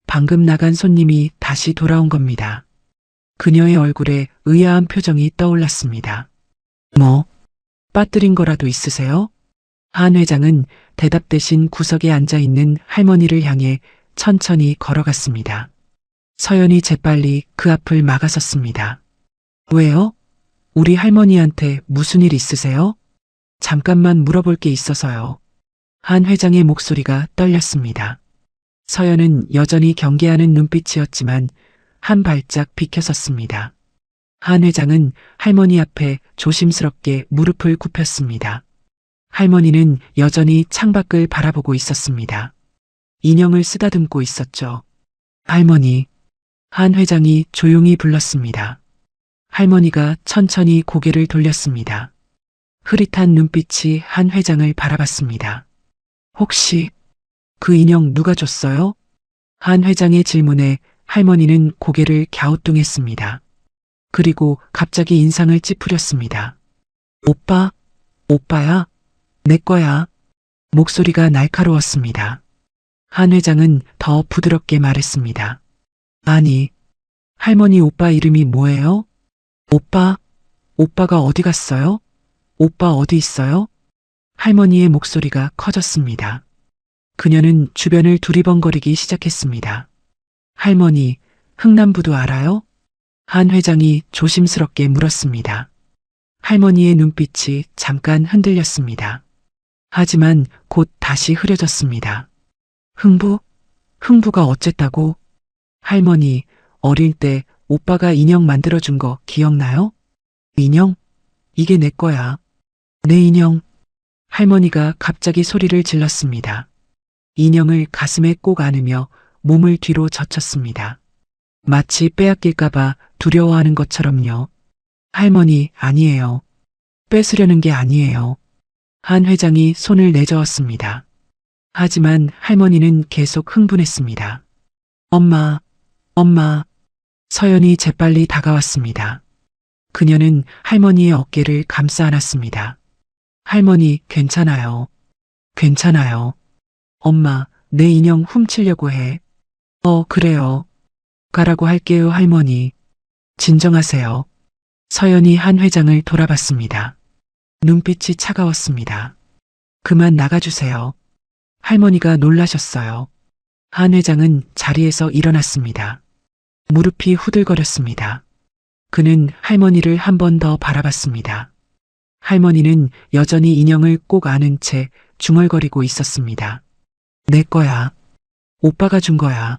방금 나간 손님이 다시 돌아온 겁니다. 그녀의 얼굴에 의아한 표정이 떠올랐습니다. 뭐, 빠뜨린 거라도 있으세요? 한 회장은 대답 대신 구석에 앉아있는 할머니를 향해 천천히 걸어갔습니다. 서연이 재빨리 그 앞을 막아섰습니다. 왜요? 우리 할머니한테 무슨 일 있으세요? 잠깐만 물어볼 게 있어서요. 한 회장의 목소리가 떨렸습니다. 서연은 여전히 경계하는 눈빛이었지만 한 발짝 비켜섰습니다. 한 회장은 할머니 앞에 조심스럽게 무릎을 굽혔습니다. 할머니는 여전히 창밖을 바라보고 있었습니다. 인형을 쓰다듬고 있었죠. 할머니, 한 회장이 조용히 불렀습니다. 할머니가 천천히 고개를 돌렸습니다. 흐릿한 눈빛이 한 회장을 바라봤습니다. 혹시 그 인형 누가 줬어요? 한 회장의 질문에 할머니는 고개를 갸우뚱했습니다. 그리고 갑자기 인상을 찌푸렸습니다. 오빠, 오빠야, 내 거야. 목소리가 날카로웠습니다. 한 회장은 더 부드럽게 말했습니다. 아니, 할머니 오빠 이름이 뭐예요? 오빠가 어디 갔어요? 오빠 어디 있어요? 할머니의 목소리가 커졌습니다. 그녀는 주변을 두리번거리기 시작했습니다. 할머니, 흥남부두 알아요? 한 회장이 조심스럽게 물었습니다. 할머니의 눈빛이 잠깐 흔들렸습니다. 하지만 곧 다시 흐려졌습니다. 흥부가 어쨌다고? 할머니, 어릴 때 오빠가 인형 만들어준 거 기억나요? 인형? 이게 내 거야. 내 인형. 할머니가 갑자기 소리를 질렀습니다. 인형을 가슴에 꼭 안으며 몸을 뒤로 젖혔습니다. 마치 빼앗길까봐 두려워하는 것처럼요. 할머니, 아니에요. 뺏으려는 게 아니에요. 한 회장이 손을 내저었습니다. 하지만 할머니는 계속 흥분했습니다. 엄마. 서연이 재빨리 다가왔습니다. 그녀는 할머니의 어깨를 감싸 안았습니다. 할머니, 괜찮아요. 괜찮아요. 엄마, 내 인형 훔치려고 해. 그래요. 가라고 할게요, 할머니. 진정하세요. 서연이 한 회장을 돌아봤습니다. 눈빛이 차가웠습니다. 그만 나가주세요. 할머니가 놀라셨어요. 한 회장은 자리에서 일어났습니다. 무릎이 후들거렸습니다. 그는 할머니를 한 번 더 바라봤습니다. 할머니는 여전히 인형을 꼭 안은 채 중얼거리고 있었습니다. 내 거야. 오빠가 준 거야.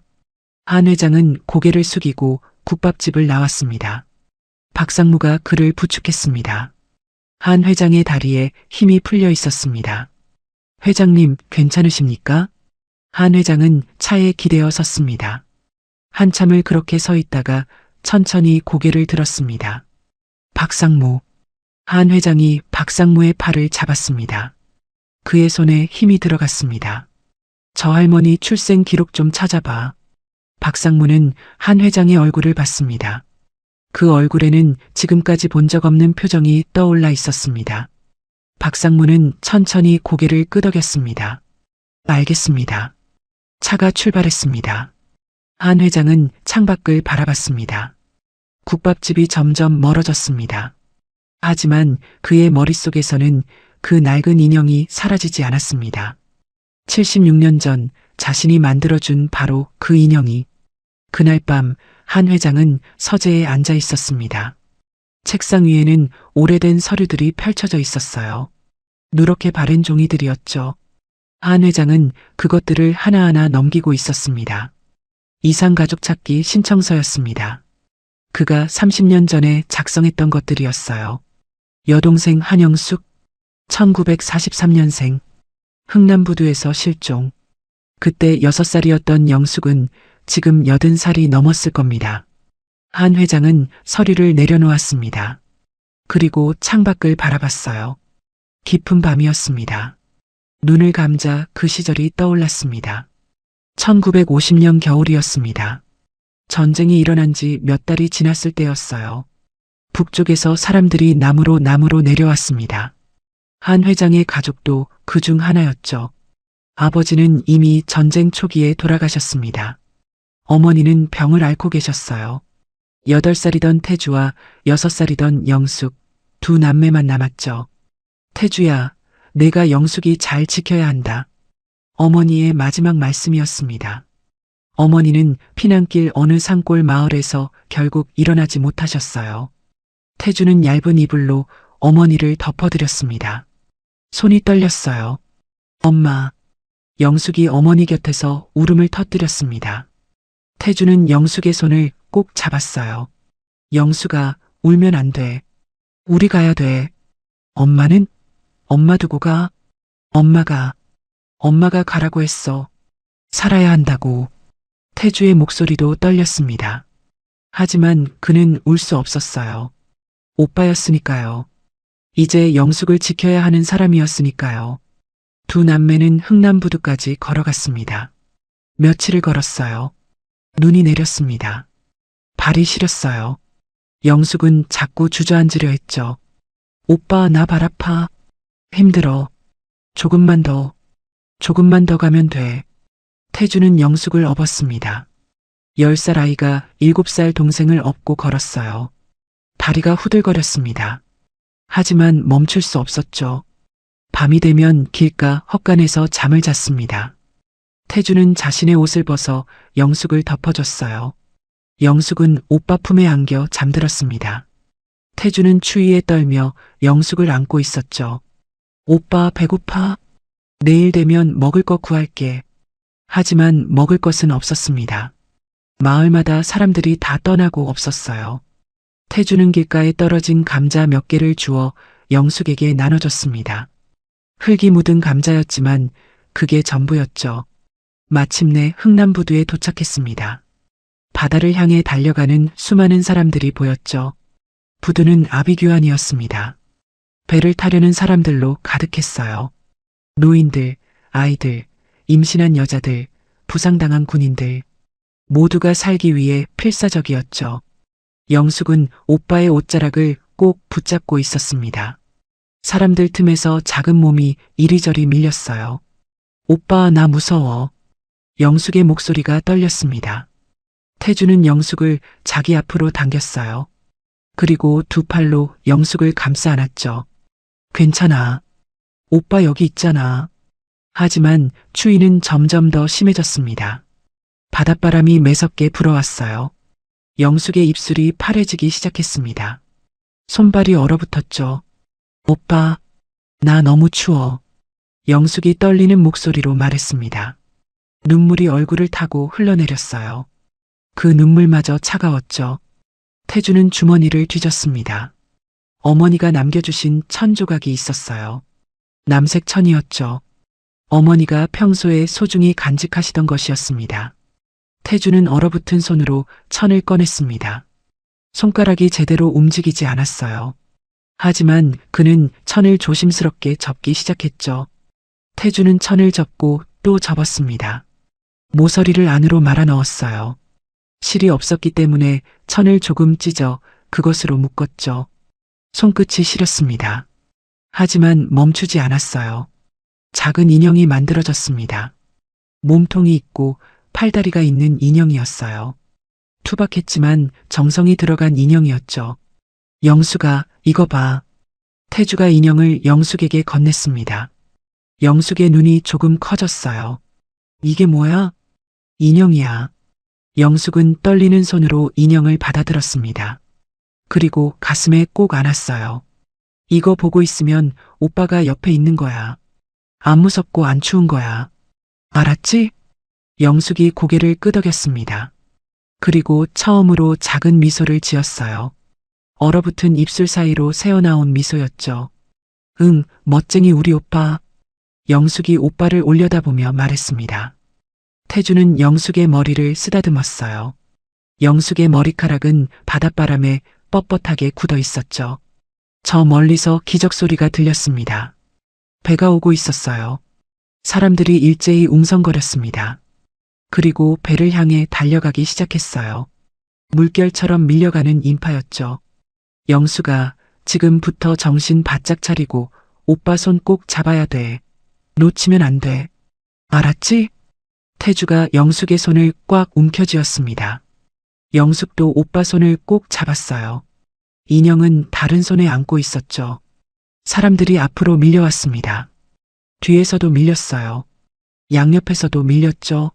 한 회장은 고개를 숙이고 국밥집을 나왔습니다. 박상무가 그를 부축했습니다. 한 회장의 다리에 힘이 풀려 있었습니다. 회장님, 괜찮으십니까? 한 회장은 차에 기대어 섰습니다. 한참을 그렇게 서 있다가 천천히 고개를 들었습니다. 박상무. 한 회장이 박상무의 팔을 잡았습니다. 그의 손에 힘이 들어갔습니다. 저 할머니 출생 기록 좀 찾아봐. 박상무는 한 회장의 얼굴을 봤습니다. 그 얼굴에는 지금까지 본 적 없는 표정이 떠올라 있었습니다. 박상무는 천천히 고개를 끄덕였습니다. 알겠습니다. 차가 출발했습니다. 한 회장은 창밖을 바라봤습니다. 국밥집이 점점 멀어졌습니다. 하지만 그의 머릿속에서는 그 낡은 인형이 사라지지 않았습니다. 76년 전 자신이 만들어준 바로 그 인형이. 그날 밤 한 회장은 서재에 앉아 있었습니다. 책상 위에는 오래된 서류들이 펼쳐져 있었어요. 누렇게 바른 종이들이었죠. 한 회장은 그것들을 하나하나 넘기고 있었습니다. 이상가족 찾기 신청서였습니다. 그가 30년 전에 작성했던 것들이었어요. 여동생 한영숙, 1943년생, 흥남부두에서 실종. 그때 6살이었던 영숙은 지금 80살이 넘었을 겁니다. 한 회장은 서류를 내려놓았습니다. 그리고 창밖을 바라봤어요. 깊은 밤이었습니다. 눈을 감자 그 시절이 떠올랐습니다. 1950년 겨울이었습니다. 전쟁이 일어난 지 몇 달이 지났을 때였어요. 북쪽에서 사람들이 남으로 내려왔습니다. 한 회장의 가족도 그 중 하나였죠. 아버지는 이미 전쟁 초기에 돌아가셨습니다. 어머니는 병을 앓고 계셨어요. 8살이던 태주와 6살이던 영숙, 두 남매만 남았죠. 태주야, 내가 영숙이 잘 지켜야 한다. 어머니의 마지막 말씀이었습니다. 어머니는 피난길 어느 산골 마을에서 결국 일어나지 못하셨어요. 태주는 얇은 이불로 어머니를 덮어드렸습니다. 손이 떨렸어요. 엄마. 영숙이 어머니 곁에서 울음을 터뜨렸습니다. 태주는 영숙의 손을 꼭 잡았어요. 영숙아, 울면 안 돼. 우리 가야 돼. 엄마는? 엄마 두고 가. 엄마가 가라고 했어. 살아야 한다고. 태주의 목소리도 떨렸습니다. 하지만 그는 울 수 없었어요. 오빠였으니까요. 이제 영숙을 지켜야 하는 사람이었으니까요. 두 남매는 흥남부두까지 걸어갔습니다. 며칠을 걸었어요. 눈이 내렸습니다. 발이 시렸어요. 영숙은 자꾸 주저앉으려 했죠. 오빠, 나 발 아파. 힘들어. 조금만 더 가면 돼. 태주는 영숙을 업었습니다. 10살 아이가 7살 동생을 업고 걸었어요. 다리가 후들거렸습니다. 하지만 멈출 수 없었죠. 밤이 되면 길가 헛간에서 잠을 잤습니다. 태주는 자신의 옷을 벗어 영숙을 덮어줬어요. 영숙은 오빠 품에 안겨 잠들었습니다. 태주는 추위에 떨며 영숙을 안고 있었죠. 오빠, 배고파? 내일 되면 먹을 거 구할게. 하지만 먹을 것은 없었습니다. 마을마다 사람들이 다 떠나고 없었어요. 태주는 길가에 떨어진 감자 몇 개를 주워 영숙에게 나눠줬습니다. 흙이 묻은 감자였지만 그게 전부였죠. 마침내 흥남부두에 도착했습니다. 바다를 향해 달려가는 수많은 사람들이 보였죠. 부두는 아비규환이었습니다. 배를 타려는 사람들로 가득했어요. 노인들, 아이들, 임신한 여자들, 부상당한 군인들, 모두가 살기 위해 필사적이었죠. 영숙은 오빠의 옷자락을 꼭 붙잡고 있었습니다. 사람들 틈에서 작은 몸이 이리저리 밀렸어요. 오빠, 나 무서워. 영숙의 목소리가 떨렸습니다. 태주는 영숙을 자기 앞으로 당겼어요. 그리고 두 팔로 영숙을 감싸 안았죠. 괜찮아. 오빠 여기 있잖아. 하지만 추위는 점점 더 심해졌습니다. 바닷바람이 매섭게 불어왔어요. 영숙의 입술이 파래지기 시작했습니다. 손발이 얼어붙었죠. 오빠, 나 너무 추워. 영숙이 떨리는 목소리로 말했습니다. 눈물이 얼굴을 타고 흘러내렸어요. 그 눈물마저 차가웠죠. 태주는 주머니를 뒤졌습니다. 어머니가 남겨주신 천 조각이 있었어요. 남색 천이었죠. 어머니가 평소에 소중히 간직하시던 것이었습니다. 태주는 얼어붙은 손으로 천을 꺼냈습니다. 손가락이 제대로 움직이지 않았어요. 하지만 그는 천을 조심스럽게 접기 시작했죠. 태주는 천을 접고 또 접었습니다. 모서리를 안으로 말아 넣었어요. 실이 없었기 때문에 천을 조금 찢어 그것으로 묶었죠. 손끝이 시렸습니다. 하지만 멈추지 않았어요. 작은 인형이 만들어졌습니다. 몸통이 있고 팔다리가 있는 인형이었어요. 투박했지만 정성이 들어간 인형이었죠. 영숙아, 이거 봐. 태주가 인형을 영숙에게 건넸습니다. 영숙의 눈이 조금 커졌어요. 이게 뭐야? 인형이야. 영숙은 떨리는 손으로 인형을 받아들었습니다. 그리고 가슴에 꼭 안았어요. 이거 보고 있으면 오빠가 옆에 있는 거야. 안 무섭고 안 추운 거야. 알았지? 영숙이 고개를 끄덕였습니다. 그리고 처음으로 작은 미소를 지었어요. 얼어붙은 입술 사이로 새어나온 미소였죠. 응, 멋쟁이 우리 오빠. 영숙이 오빠를 올려다보며 말했습니다. 태주는 영숙의 머리를 쓰다듬었어요. 영숙의 머리카락은 바닷바람에 뻣뻣하게 굳어 있었죠. 저 멀리서 기적 소리가 들렸습니다. 배가 오고 있었어요. 사람들이 일제히 웅성거렸습니다. 그리고 배를 향해 달려가기 시작했어요. 물결처럼 밀려가는 인파였죠. 영숙아, 지금부터 정신 바짝 차리고 오빠 손 꼭 잡아야 돼. 놓치면 안 돼. 알았지? 태주가 영숙의 손을 꽉 움켜쥐었습니다. 영숙도 오빠 손을 꼭 잡았어요. 인형은 다른 손에 안고 있었죠. 사람들이 앞으로 밀려왔습니다. 뒤에서도 밀렸어요. 양옆에서도 밀렸죠.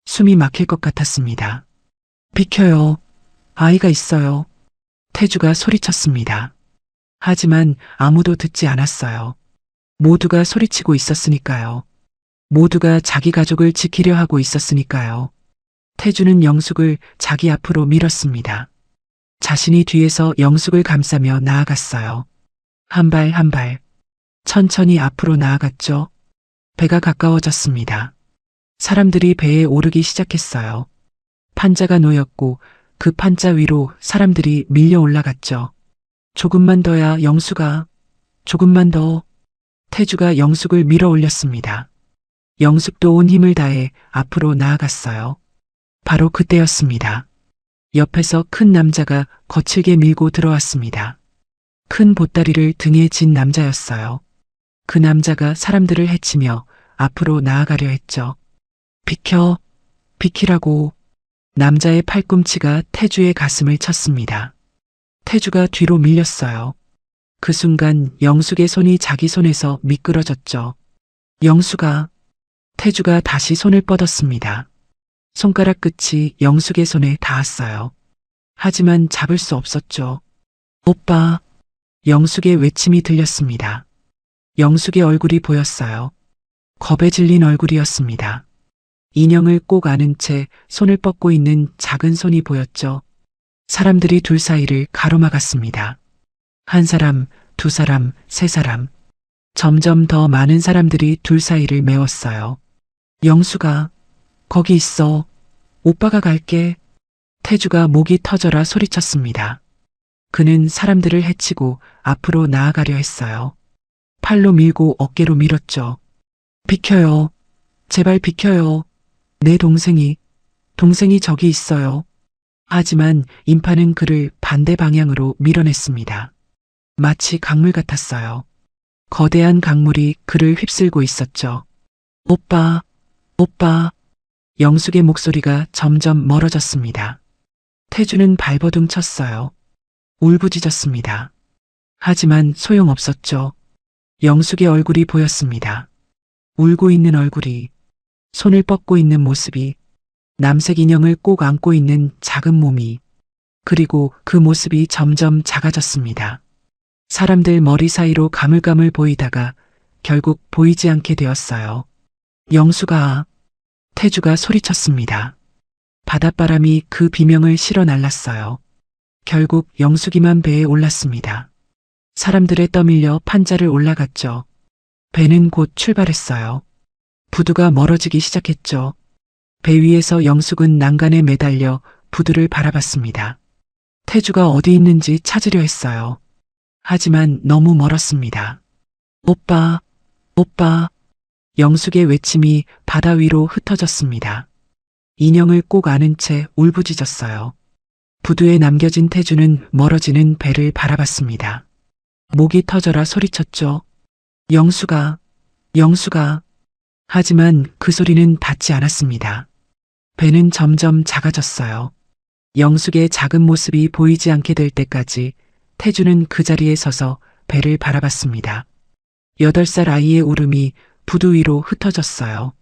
숨이 막힐 것 같았습니다. 비켜요. 아이가 있어요. 태주가 소리쳤습니다. 하지만 아무도 듣지 않았어요. 모두가 소리치고 있었으니까요. 모두가 자기 가족을 지키려 하고 있었으니까요. 태주는 영숙을 자기 앞으로 밀었습니다. 자신이 뒤에서 영숙을 감싸며 나아갔어요. 한 발 한 발. 천천히 앞으로 나아갔죠. 배가 가까워졌습니다. 사람들이 배에 오르기 시작했어요. 판자가 놓였고 그 판자 위로 사람들이 밀려 올라갔죠. 조금만 더야, 영숙아. 조금만 더. 태주가 영숙을 밀어 올렸습니다. 영숙도 온 힘을 다해 앞으로 나아갔어요. 바로 그때였습니다. 옆에서 큰 남자가 거칠게 밀고 들어왔습니다. 큰 보따리를 등에 진 남자였어요. 그 남자가 사람들을 해치며 앞으로 나아가려 했죠. 비켜, 비키라고. 남자의 팔꿈치가 태주의 가슴을 쳤습니다. 태주가 뒤로 밀렸어요. 그 순간 영숙의 손이 자기 손에서 미끄러졌죠. 영숙아. 태주가 다시 손을 뻗었습니다. 손가락 끝이 영숙의 손에 닿았어요. 하지만 잡을 수 없었죠. 오빠. 영숙의 외침이 들렸습니다. 영숙의 얼굴이 보였어요. 겁에 질린 얼굴이었습니다. 인형을 꼭 안은 채 손을 뻗고 있는 작은 손이 보였죠. 사람들이 둘 사이를 가로막았습니다. 한 사람, 두 사람, 세 사람. 점점 더 많은 사람들이 둘 사이를 메웠어요. 영숙아, 거기 있어. 오빠가 갈게. 태주가 목이 터져라 소리쳤습니다. 그는 사람들을 해치고 앞으로 나아가려 했어요. 팔로 밀고 어깨로 밀었죠. 비켜요. 제발 비켜요. 내 동생이 저기 있어요. 하지만 인파는 그를 반대 방향으로 밀어냈습니다. 마치 강물 같았어요. 거대한 강물이 그를 휩쓸고 있었죠. 오빠, 오빠. 영숙의 목소리가 점점 멀어졌습니다. 태주는 발버둥 쳤어요. 울부짖었습니다. 하지만 소용없었죠. 영숙의 얼굴이 보였습니다. 울고 있는 얼굴이, 손을 뻗고 있는 모습이, 남색 인형을 꼭 안고 있는 작은 몸이, 그리고 그 모습이 점점 작아졌습니다. 사람들 머리 사이로 가물가물 보이다가 결국 보이지 않게 되었어요. 영숙아. 태주가 소리쳤습니다. 바닷바람이 그 비명을 실어 날랐어요. 결국 영숙이만 배에 올랐습니다. 사람들에 떠밀려 판자를 올라갔죠. 배는 곧 출발했어요. 부두가 멀어지기 시작했죠. 배 위에서 영숙은 난간에 매달려 부두를 바라봤습니다. 태주가 어디 있는지 찾으려 했어요. 하지만 너무 멀었습니다. 오빠, 오빠. 영숙의 외침이 바다 위로 흩어졌습니다. 인형을 꼭 안은 채 울부짖었어요. 부두에 남겨진 태주는 멀어지는 배를 바라봤습니다. 목이 터져라 소리쳤죠. 영숙아, 영숙아. 하지만 그 소리는 닿지 않았습니다. 배는 점점 작아졌어요. 영숙의 작은 모습이 보이지 않게 될 때까지 태주는 그 자리에 서서 배를 바라봤습니다. 8살 아이의 울음이 부두 위로 흩어졌어요.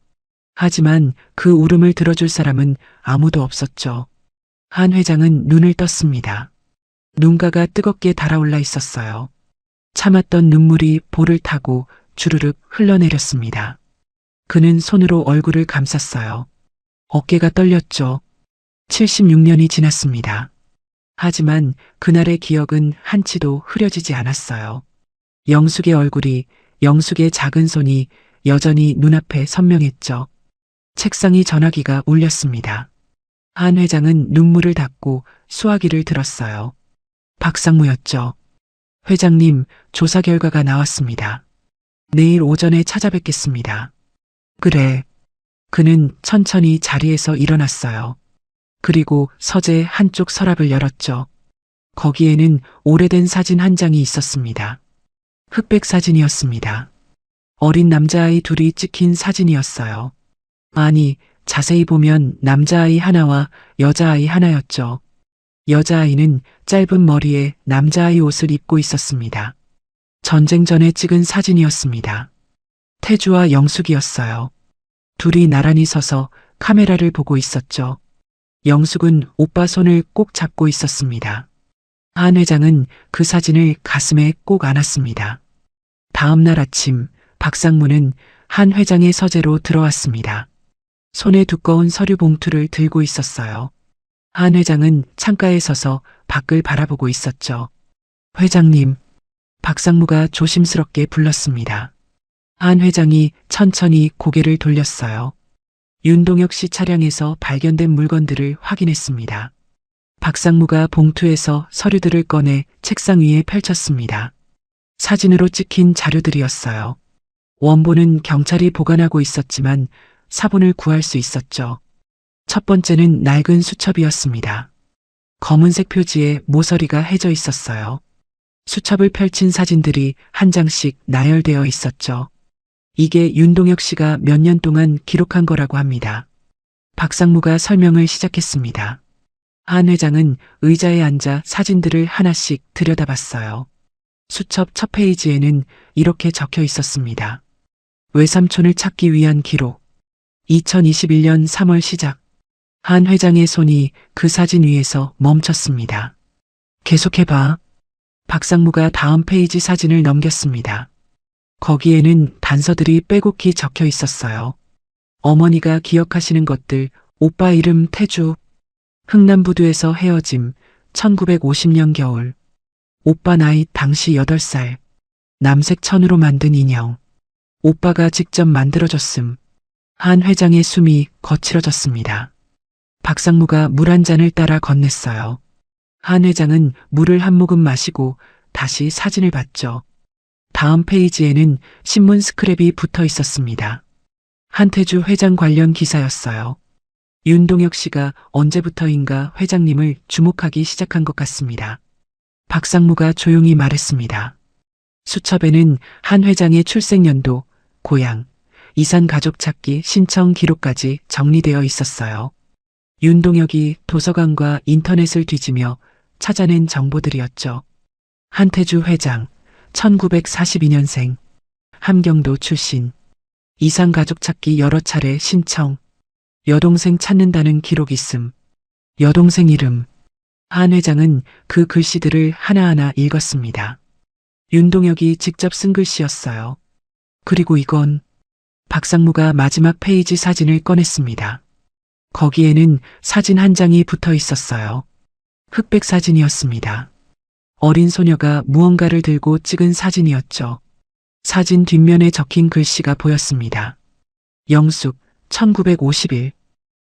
하지만 그 울음을 들어줄 사람은 아무도 없었죠. 한 회장은 눈을 떴습니다. 눈가가 뜨겁게 달아올라 있었어요. 참았던 눈물이 볼을 타고 주르륵 흘러내렸습니다. 그는 손으로 얼굴을 감쌌어요. 어깨가 떨렸죠. 76년이 지났습니다. 하지만 그날의 기억은 한치도 흐려지지 않았어요. 영숙의 얼굴이, 영숙의 작은 손이 여전히 눈앞에 선명했죠. 책상이 전화기가 울렸습니다. 한 회장은 눈물을 닦고 수화기를 들었어요. 박상무였죠. 회장님, 조사 결과가 나왔습니다. 내일 오전에 찾아뵙겠습니다. 그래. 그는 천천히 자리에서 일어났어요. 그리고 서재 한쪽 서랍을 열었죠. 거기에는 오래된 사진 한 장이 있었습니다. 흑백 사진이었습니다. 어린 남자아이 둘이 찍힌 사진이었어요. 아니, 자세히 보면 남자아이 하나와 여자아이 하나였죠. 여자아이는 짧은 머리에 남자아이 옷을 입고 있었습니다. 전쟁 전에 찍은 사진이었습니다. 태주와 영숙이었어요. 둘이 나란히 서서 카메라를 보고 있었죠. 영숙은 오빠 손을 꼭 잡고 있었습니다. 한 회장은 그 사진을 가슴에 꼭 안았습니다. 다음 날 아침 박상무는 한 회장의 서재로 들어왔습니다. 손에 두꺼운 서류 봉투를 들고 있었어요. 한 회장은 창가에 서서 밖을 바라보고 있었죠. 회장님, 박상무가 조심스럽게 불렀습니다. 한 회장이 천천히 고개를 돌렸어요. 윤동혁 씨 차량에서 발견된 물건들을 확인했습니다. 박상무가 봉투에서 서류들을 꺼내 책상 위에 펼쳤습니다. 사진으로 찍힌 자료들이었어요. 원본은 경찰이 보관하고 있었지만 사본을 구할 수 있었죠. 첫 번째는 낡은 수첩이었습니다. 검은색 표지에 모서리가 해져 있었어요. 수첩을 펼친 사진들이 한 장씩 나열되어 있었죠. 이게 윤동혁 씨가 몇 년 동안 기록한 거라고 합니다. 박상무가 설명을 시작했습니다. 한 회장은 의자에 앉아 사진들을 하나씩 들여다봤어요. 수첩 첫 페이지에는 이렇게 적혀 있었습니다. 외삼촌을 찾기 위한 기록. 2021년 3월 시작. 한 회장의 손이 그 사진 위에서 멈췄습니다. 계속해봐. 박상무가 다음 페이지 사진을 넘겼습니다. 거기에는 단서들이 빼곡히 적혀 있었어요. 어머니가 기억하시는 것들, 오빠 이름 태주, 흥남부두에서 헤어짐, 1950년 겨울, 오빠 나이 당시 8살, 남색 천으로 만든 인형, 오빠가 직접 만들어줬음. 한 회장의 숨이 거칠어졌습니다. 박상무가 물 한 잔을 따라 건넸어요. 한 회장은 물을 한 모금 마시고 다시 사진을 봤죠. 다음 페이지에는 신문 스크랩이 붙어 있었습니다. 한태주 회장 관련 기사였어요. 윤동혁 씨가 언제부터인가 회장님을 주목하기 시작한 것 같습니다. 박상무가 조용히 말했습니다. 수첩에는 한 회장의 출생연도, 고향, 이산 가족 찾기 신청 기록까지 정리되어 있었어요. 윤동혁이 도서관과 인터넷을 뒤지며 찾아낸 정보들이었죠. 한태주 회장, 1942년생, 함경도 출신, 이산 가족 찾기 여러 차례 신청, 여동생 찾는다는 기록 있음, 여동생 이름. 한 회장은 그 글씨들을 하나하나 읽었습니다. 윤동혁이 직접 쓴 글씨였어요. 그리고 이건 박상무가 마지막 페이지 사진을 꺼냈습니다. 거기에는 사진 한 장이 붙어 있었어요. 흑백 사진이었습니다. 어린 소녀가 무언가를 들고 찍은 사진이었죠. 사진 뒷면에 적힌 글씨가 보였습니다. 영숙, 1951.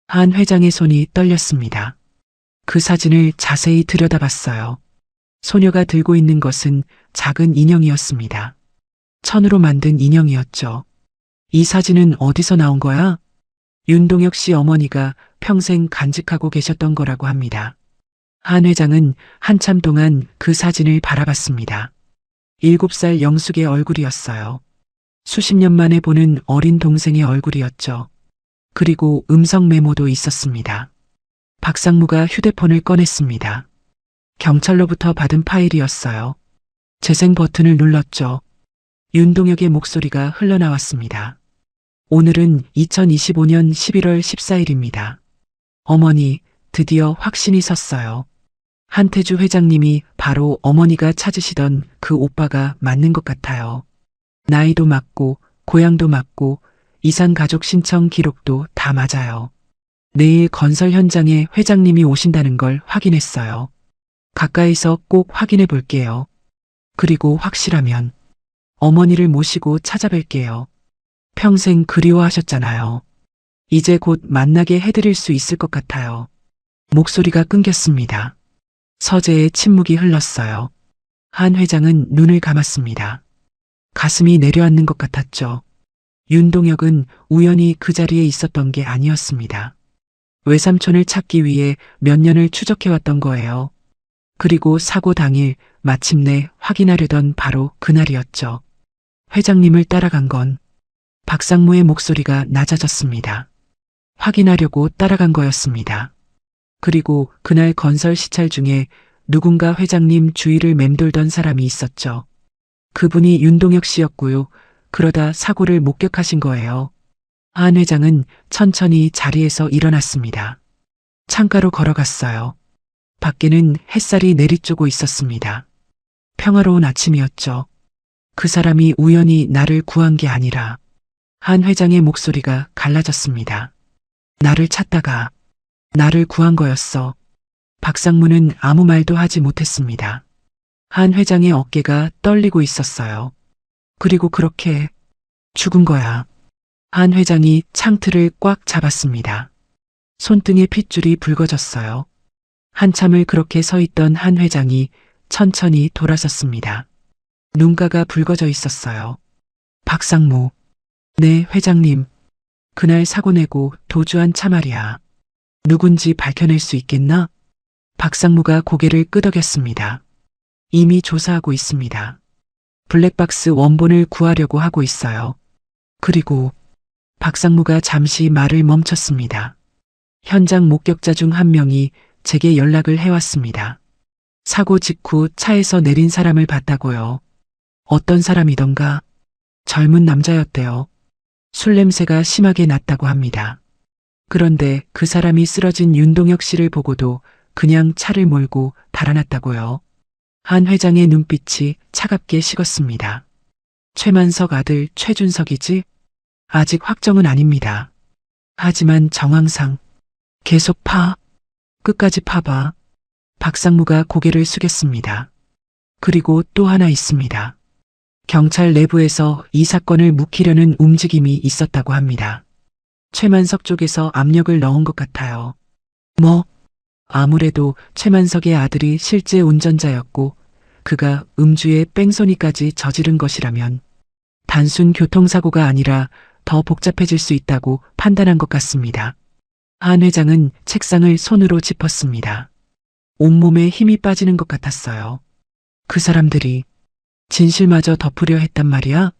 한 회장의 손이 떨렸습니다. 그 사진을 자세히 들여다봤어요. 소녀가 들고 있는 것은 작은 인형이었습니다. 천으로 만든 인형이었죠. 이 사진은 어디서 나온 거야? 윤동혁 씨 어머니가 평생 간직하고 계셨던 거라고 합니다. 한 회장은 한참 동안 그 사진을 바라봤습니다. 7살 영숙의 얼굴이었어요. 수십 년 만에 보는 어린 동생의 얼굴이었죠. 그리고 음성 메모도 있었습니다. 박상무가 휴대폰을 꺼냈습니다. 경찰로부터 받은 파일이었어요. 재생 버튼을 눌렀죠. 윤동혁의 목소리가 흘러나왔습니다. 오늘은 2025년 11월 14일입니다. 어머니, 드디어 확신이 섰어요. 한태주 회장님이 바로 어머니가 찾으시던 그 오빠가 맞는 것 같아요. 나이도 맞고, 고향도 맞고, 이산 가족 신청 기록도 다 맞아요. 내일 건설 현장에 회장님이 오신다는 걸 확인했어요. 가까이서 꼭 확인해 볼게요. 그리고 확실하면 어머니를 모시고 찾아뵐게요. 평생 그리워하셨잖아요. 이제 곧 만나게 해드릴 수 있을 것 같아요. 목소리가 끊겼습니다. 서재에 침묵이 흘렀어요. 한 회장은 눈을 감았습니다. 가슴이 내려앉는 것 같았죠. 윤동혁은 우연히 그 자리에 있었던 게 아니었습니다. 외삼촌을 찾기 위해 몇 년을 추적해왔던 거예요. 그리고 사고 당일 마침내 확인하려던 바로 그날이었죠. 회장님을 따라간 건 박상무의 목소리가 낮아졌습니다. 확인하려고 따라간 거였습니다. 그리고 그날 건설 시찰 중에 누군가 회장님 주위를 맴돌던 사람이 있었죠. 그분이 윤동혁 씨였고요. 그러다 사고를 목격하신 거예요. 한 회장은 천천히 자리에서 일어났습니다. 창가로 걸어갔어요. 밖에는 햇살이 내리쬐고 있었습니다. 평화로운 아침이었죠. 그 사람이 우연히 나를 구한 게 아니라 한 회장의 목소리가 갈라졌습니다. 나를 찾다가 나를 구한 거였어. 박상무는 아무 말도 하지 못했습니다. 한 회장의 어깨가 떨리고 있었어요. 그리고 그렇게 죽은 거야. 한 회장이 창틀을 꽉 잡았습니다. 손등에 핏줄이 붉어졌어요. 한참을 그렇게 서 있던 한 회장이 천천히 돌아섰습니다. 눈가가 붉어져 있었어요. 박상무. 네, 회장님. 그날 사고 내고 도주한 차 말이야. 누군지 밝혀낼 수 있겠나? 박상무가 고개를 끄덕였습니다. 이미 조사하고 있습니다. 블랙박스 원본을 구하려고 하고 있어요. 그리고 박상무가 잠시 말을 멈췄습니다. 현장 목격자 중 한 명이 제게 연락을 해왔습니다. 사고 직후 차에서 내린 사람을 봤다고요. 어떤 사람이던가 젊은 남자였대요. 술 냄새가 심하게 났다고 합니다. 그런데 그 사람이 쓰러진 윤동혁 씨를 보고도 그냥 차를 몰고 달아났다고요. 한 회장의 눈빛이 차갑게 식었습니다. 최만석 아들 최준석이지? 아직 확정은 아닙니다. 하지만 정황상 계속 끝까지 파봐. 박상무가 고개를 숙였습니다. 그리고 또 하나 있습니다. 경찰 내부에서 이 사건을 묵히려는 움직임이 있었다고 합니다. 최만석 쪽에서 압력을 넣은 것 같아요. 아무래도 최만석의 아들이 실제 운전자였고 그가 음주에 뺑소니까지 저지른 것이라면 단순 교통사고가 아니라 더 복잡해질 수 있다고 판단한 것 같습니다. 한 회장은 책상을 손으로 짚었습니다. 온몸에 힘이 빠지는 것 같았어요. 그 사람들이 진실마저 덮으려 했단 말이야?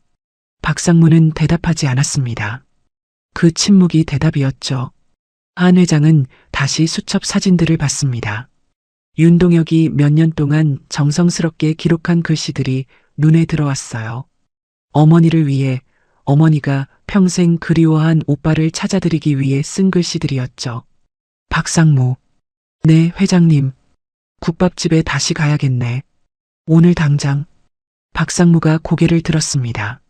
박상무는 대답하지 않았습니다. 그 침묵이 대답이었죠. 한 회장은 다시 수첩 사진들을 봤습니다. 윤동혁이 몇 년 동안 정성스럽게 기록한 글씨들이 눈에 들어왔어요. 어머니를 위해, 어머니가 평생 그리워한 오빠를 찾아드리기 위해 쓴 글씨들이었죠. 박상무. 네, 회장님. 국밥집에 다시 가야겠네. 오늘 당장. 박상무가 고개를 들었습니다.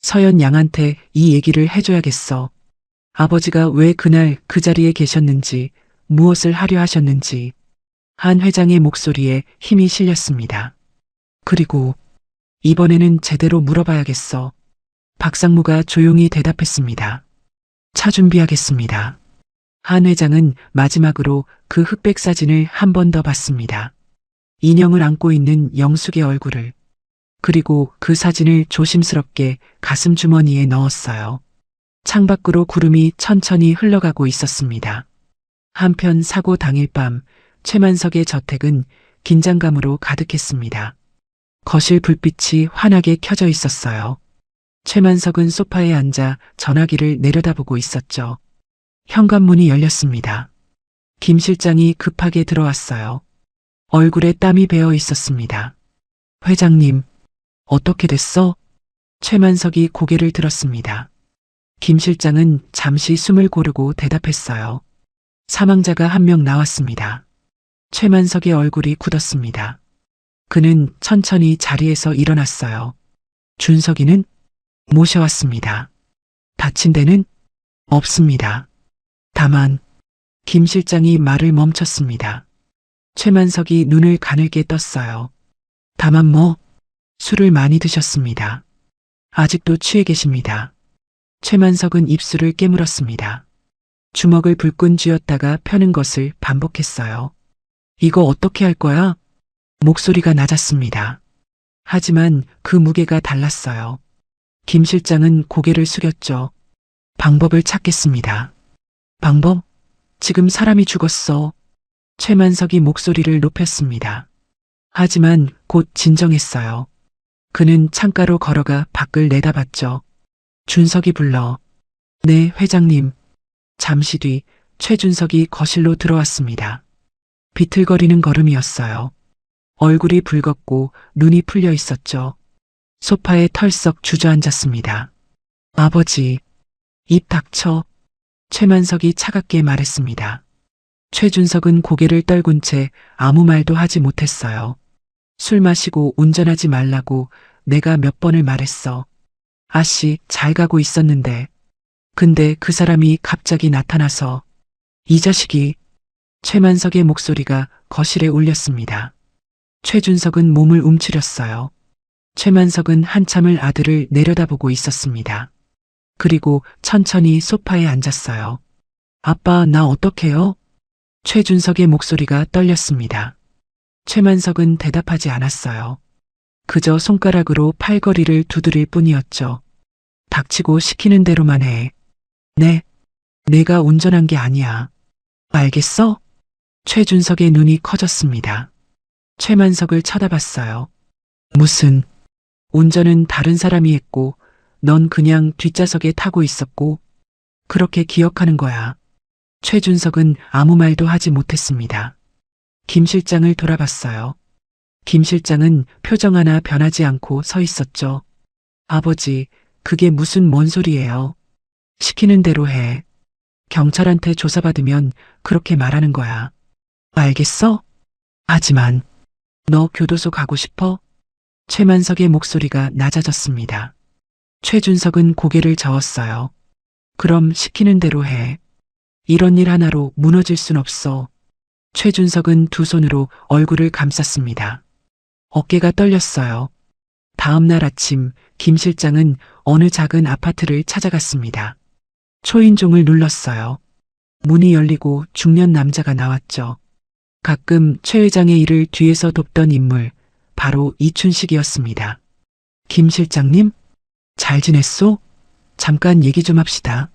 서연 양한테 이 얘기를 해줘야겠어. 아버지가 왜 그날 그 자리에 계셨는지, 무엇을 하려 하셨는지. 한 회장의 목소리에 힘이 실렸습니다. 그리고 이번에는 제대로 물어봐야겠어. 박상무가 조용히 대답했습니다. 차 준비하겠습니다. 한 회장은 마지막으로 그 흑백 사진을 한 번 더 봤습니다. 인형을 안고 있는 영숙의 얼굴을. 그리고 그 사진을 조심스럽게 가슴 주머니에 넣었어요. 창밖으로 구름이 천천히 흘러가고 있었습니다. 한편 사고 당일 밤 최만석의 저택은 긴장감으로 가득했습니다. 거실 불빛이 환하게 켜져 있었어요. 최만석은 소파에 앉아 전화기를 내려다보고 있었죠. 현관문이 열렸습니다. 김 실장이 급하게 들어왔어요. 얼굴에 땀이 배어 있었습니다. 회장님, 어떻게 됐어? 최만석이 고개를 들었습니다. 김 실장은 잠시 숨을 고르고 대답했어요. 사망자가 한 명 나왔습니다. 최만석의 얼굴이 굳었습니다. 그는 천천히 자리에서 일어났어요. 준석이는? 모셔왔습니다. 다친 데는? 없습니다. 다만 김 실장이 말을 멈췄습니다. 최만석이 눈을 가늘게 떴어요. 다만 술을 많이 드셨습니다. 아직도 취해 계십니다. 최만석은 입술을 깨물었습니다. 주먹을 불끈 쥐었다가 펴는 것을 반복했어요. 이거 어떻게 할 거야? 목소리가 낮았습니다. 하지만 그 무게가 달랐어요. 김 실장은 고개를 숙였죠. 방법을 찾겠습니다. 방법? 지금 사람이 죽었어. 최만석이 목소리를 높였습니다. 하지만 곧 진정했어요. 그는 창가로 걸어가 밖을 내다봤죠. 준석이 불러. 네, 회장님. 잠시 뒤 최준석이 거실로 들어왔습니다. 비틀거리는 걸음이었어요. 얼굴이 붉었고 눈이 풀려 있었죠. 소파에 털썩 주저앉았습니다. 아버지, 입 닥쳐. 최만석이 차갑게 말했습니다. 최준석은 고개를 떨군 채 아무 말도 하지 못했어요. 술 마시고 운전하지 말라고 내가 몇 번을 말했어. 아씨, 잘 가고 있었는데. 근데 그 사람이 갑자기 나타나서. 이 자식이. 최만석의 목소리가 거실에 울렸습니다. 최준석은 몸을 움츠렸어요. 최만석은 한참을 아들을 내려다보고 있었습니다. 그리고 천천히 소파에 앉았어요. 아빠, 나 어떡해요? 최준석의 목소리가 떨렸습니다. 최만석은 대답하지 않았어요. 그저 손가락으로 팔걸이를 두드릴 뿐이었죠. 닥치고 시키는 대로만 해. 네, 내가 운전한 게 아니야. 알겠어? 최준석의 눈이 커졌습니다. 최만석을 쳐다봤어요. 무슨, 운전은 다른 사람이 했고, 넌 그냥 뒷좌석에 타고 있었고, 그렇게 기억하는 거야. 최준석은 아무 말도 하지 못했습니다. 김 실장을 돌아봤어요. 김 실장은 표정 하나 변하지 않고 서 있었죠. 아버지, 그게 무슨 뭔 소리예요? 시키는 대로 해. 경찰한테 조사받으면 그렇게 말하는 거야. 알겠어? 하지만, 너 교도소 가고 싶어? 최만석의 목소리가 낮아졌습니다. 최준석은 고개를 저었어요. 그럼 시키는 대로 해. 이런 일 하나로 무너질 순 없어. 최준석은 두 손으로 얼굴을 감쌌습니다. 어깨가 떨렸어요. 다음 날 아침 김 실장은 어느 작은 아파트를 찾아갔습니다. 초인종을 눌렀어요. 문이 열리고 중년 남자가 나왔죠. 가끔 최 회장의 일을 뒤에서 돕던 인물, 바로 이춘식이었습니다. 김 실장님? 잘 지냈소? 잠깐 얘기 좀 합시다.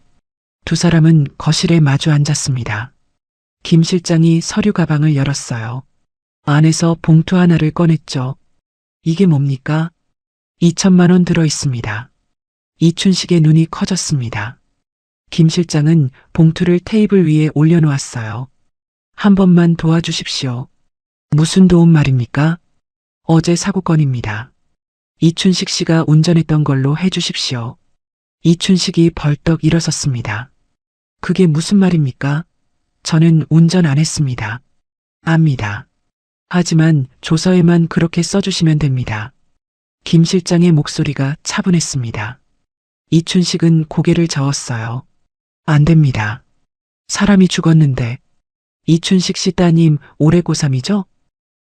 두 사람은 거실에 마주 앉았습니다. 김 실장이 서류 가방을 열었어요. 안에서 봉투 하나를 꺼냈죠. 이게 뭡니까? 2천만 원 들어 있습니다. 이춘식의 눈이 커졌습니다. 김 실장은 봉투를 테이블 위에 올려놓았어요. 한 번만 도와주십시오. 무슨 도움 말입니까? 어제 사고건입니다. 이춘식 씨가 운전했던 걸로 해주십시오. 이춘식이 벌떡 일어섰습니다. 그게 무슨 말입니까? 저는 운전 안 했습니다. 압니다. 하지만 조서에만 그렇게 써주시면 됩니다. 김 실장의 목소리가 차분했습니다. 이춘식은 고개를 저었어요. 안 됩니다. 사람이 죽었는데. 이춘식 씨 따님 올해 고3이죠?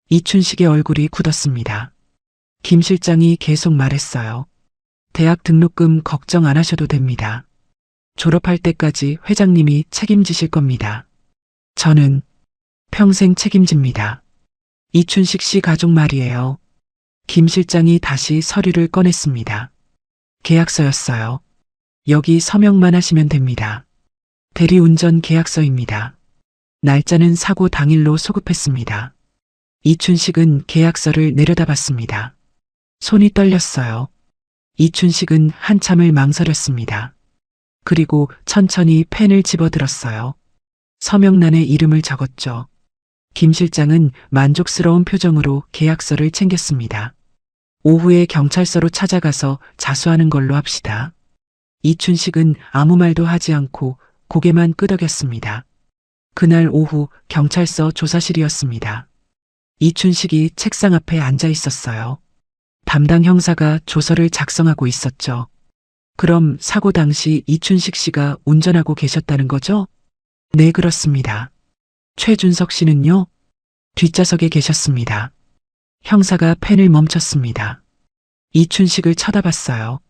이춘식의 얼굴이 굳었습니다. 김 실장이 계속 말했어요. 대학 등록금 걱정 안 하셔도 됩니다. 졸업할 때까지 회장님이 책임지실 겁니다. 저는 평생 책임집니다. 이춘식 씨 가족 말이에요. 김 실장이 다시 서류를 꺼냈습니다. 계약서였어요. 여기 서명만 하시면 됩니다. 대리운전 계약서입니다. 날짜는 사고 당일로 소급했습니다. 이춘식은 계약서를 내려다봤습니다. 손이 떨렸어요. 이춘식은 한참을 망설였습니다. 그리고 천천히 펜을 집어들었어요. 서명란에 이름을 적었죠. 김 실장은 만족스러운 표정으로 계약서를 챙겼습니다. 오후에 경찰서로 찾아가서 자수하는 걸로 합시다. 이춘식은 아무 말도 하지 않고 고개만 끄덕였습니다. 그날 오후 경찰서 조사실이었습니다. 이춘식이 책상 앞에 앉아 있었어요. 담당 형사가 조서를 작성하고 있었죠. 그럼 사고 당시 이춘식 씨가 운전하고 계셨다는 거죠? 네, 그렇습니다. 최준석 씨는요? 뒷좌석에 계셨습니다. 형사가 펜을 멈췄습니다. 이춘식을 쳐다봤어요.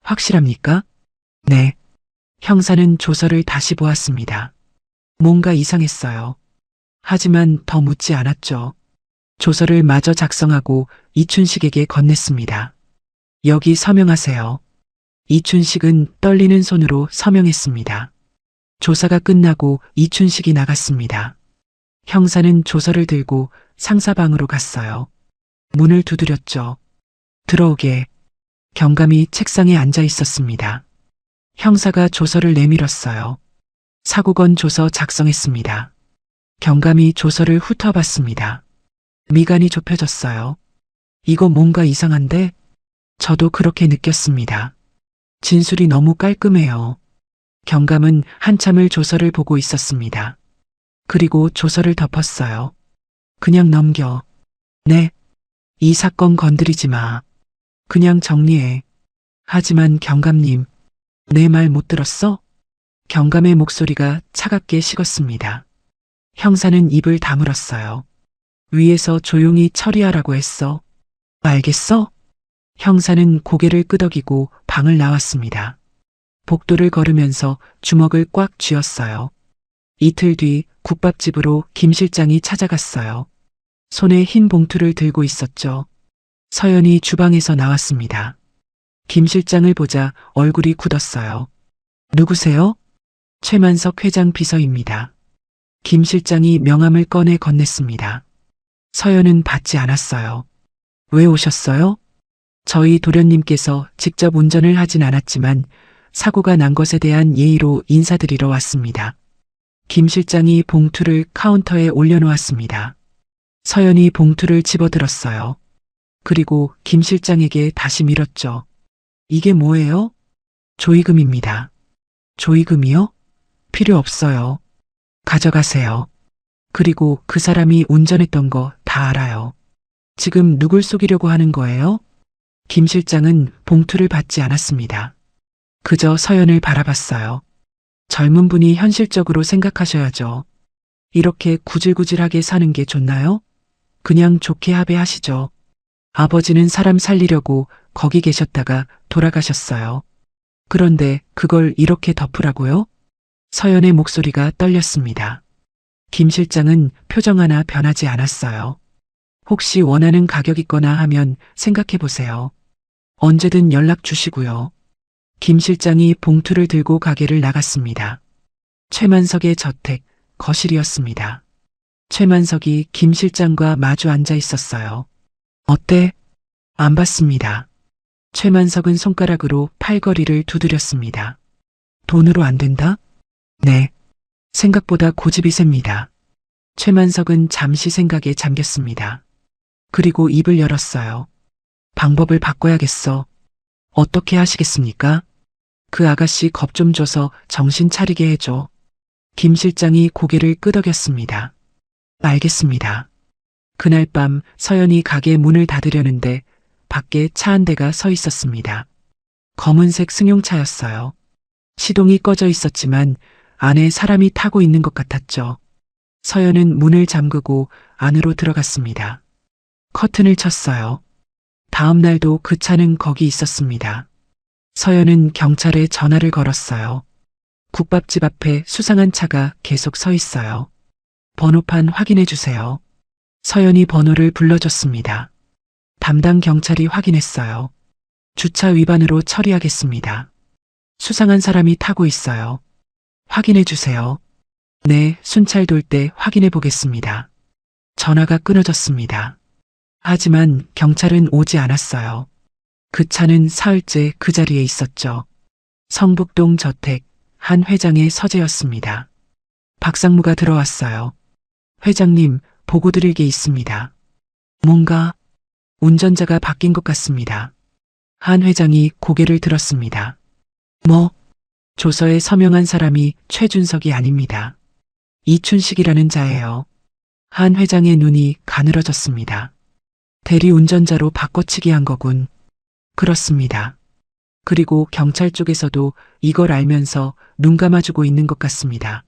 확실합니까? 네. 형사는 조서를 다시 보았습니다. 뭔가 이상했어요. 하지만 더 묻지 않았죠. 조서를 마저 작성하고 이춘식에게 건넸습니다. 여기 서명하세요. 이춘식은 떨리는 손으로 서명했습니다. 조사가 끝나고 이춘식이 나갔습니다. 형사는 조서를 들고 상사방으로 갔어요. 문을 두드렸죠. 들어오게. 경감이 책상에 앉아 있었습니다. 형사가 조서를 내밀었어요. 사고건 조서 작성했습니다. 경감이 조서를 훑어봤습니다. 미간이 좁혀졌어요. 이거 뭔가 이상한데? 저도 그렇게 느꼈습니다. 진술이 너무 깔끔해요. 경감은 한참을 조서를 보고 있었습니다. 그리고 조서를 덮었어요. 그냥 넘겨. 네. 이 사건 건드리지 마. 그냥 정리해. 하지만 경감님, 내 말 못 들었어? 경감의 목소리가 차갑게 식었습니다. 형사는 입을 다물었어요. 위에서 조용히 처리하라고 했어. 알겠어? 형사는 고개를 끄덕이고 방을 나왔습니다. 복도를 걸으면서 주먹을 꽉 쥐었어요. 이틀 뒤 국밥집으로 김 실장이 찾아갔어요. 손에 흰 봉투를 들고 있었죠. 서연이 주방에서 나왔습니다. 김 실장을 보자 얼굴이 굳었어요. 누구세요? 최만석 회장 비서입니다. 김 실장이 명함을 꺼내 건넸습니다. 서연은 받지 않았어요. 왜 오셨어요? 저희 도련님께서 직접 운전을 하진 않았지만 사고가 난 것에 대한 예의로 인사드리러 왔습니다. 김 실장이 봉투를 카운터에 올려놓았습니다. 서연이 봉투를 집어들었어요. 그리고 김 실장에게 다시 밀었죠. 이게 뭐예요? 조의금입니다. 조의금이요? 필요 없어요. 가져가세요. 그리고 그 사람이 운전했던 거 다 알아요. 지금 누굴 속이려고 하는 거예요? 김 실장은 봉투를 받지 않았습니다. 그저 서연을 바라봤어요. 젊은 분이 현실적으로 생각하셔야죠. 이렇게 구질구질하게 사는 게 좋나요? 그냥 좋게 합의하시죠. 아버지는 사람 살리려고 거기 계셨다가 돌아가셨어요. 그런데 그걸 이렇게 덮으라고요? 서연의 목소리가 떨렸습니다. 김 실장은 표정 하나 변하지 않았어요. 혹시 원하는 가격 있거나 하면 생각해 보세요. 언제든 연락 주시고요. 김 실장이 봉투를 들고 가게를 나갔습니다. 최만석의 저택, 거실이었습니다. 최만석이 김 실장과 마주 앉아 있었어요. 어때? 안 받습니다. 최만석은 손가락으로 팔걸이를 두드렸습니다. 돈으로 안 된다? 네. 생각보다 고집이 셉니다. 최만석은 잠시 생각에 잠겼습니다. 그리고 입을 열었어요. 방법을 바꿔야겠어. 어떻게 하시겠습니까? 그 아가씨 겁 좀 줘서 정신 차리게 해줘. 김 실장이 고개를 끄덕였습니다. 알겠습니다. 그날 밤 서연이 가게 문을 닫으려는데 밖에 차 한 대가 서 있었습니다. 검은색 승용차였어요. 시동이 꺼져 있었지만 안에 사람이 타고 있는 것 같았죠. 서연은 문을 잠그고 안으로 들어갔습니다. 커튼을 쳤어요. 다음 날도 그 차는 거기 있었습니다. 서연은 경찰에 전화를 걸었어요. 국밥집 앞에 수상한 차가 계속 서 있어요. 번호판 확인해 주세요. 서연이 번호를 불러줬습니다. 담당 경찰이 확인했어요. 주차 위반으로 처리하겠습니다. 수상한 사람이 타고 있어요. 확인해 주세요. 네, 순찰 돌 때 확인해 보겠습니다. 전화가 끊어졌습니다. 하지만 경찰은 오지 않았어요. 그 차는 사흘째 그 자리에 있었죠. 성북동 저택 한 회장의 서재였습니다. 박상무가 들어왔어요. 회장님, 보고 드릴 게 있습니다. 뭔가 운전자가 바뀐 것 같습니다. 한 회장이 고개를 들었습니다. 뭐? 조서에 서명한 사람이 최준석이 아닙니다. 이춘식이라는 자예요. 한 회장의 눈이 가늘어졌습니다. 대리 운전자로 바꿔치기 한 거군. 그렇습니다. 그리고 경찰 쪽에서도 이걸 알면서 눈 감아주고 있는 것 같습니다.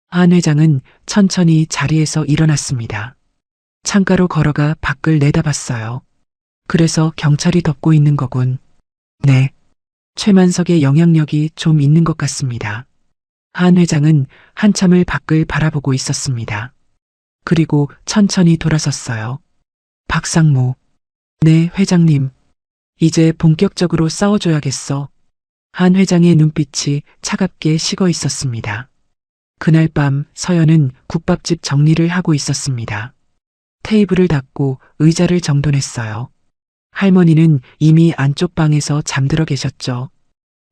한 회장은 천천히 자리에서 일어났습니다. 창가로 걸어가 밖을 내다봤어요. 그래서 경찰이 덮고 있는 거군. 네. 최만석의 영향력이 좀 있는 것 같습니다. 한 회장은 한참을 밖을 바라보고 있었습니다. 그리고 천천히 돌아섰어요. 박상무. 네, 회장님. 이제 본격적으로 싸워줘야겠어. 한 회장의 눈빛이 차갑게 식어 있었습니다. 그날 밤 서연은 국밥집 정리를 하고 있었습니다. 테이블을 닫고 의자를 정돈했어요. 할머니는 이미 안쪽 방에서 잠들어 계셨죠.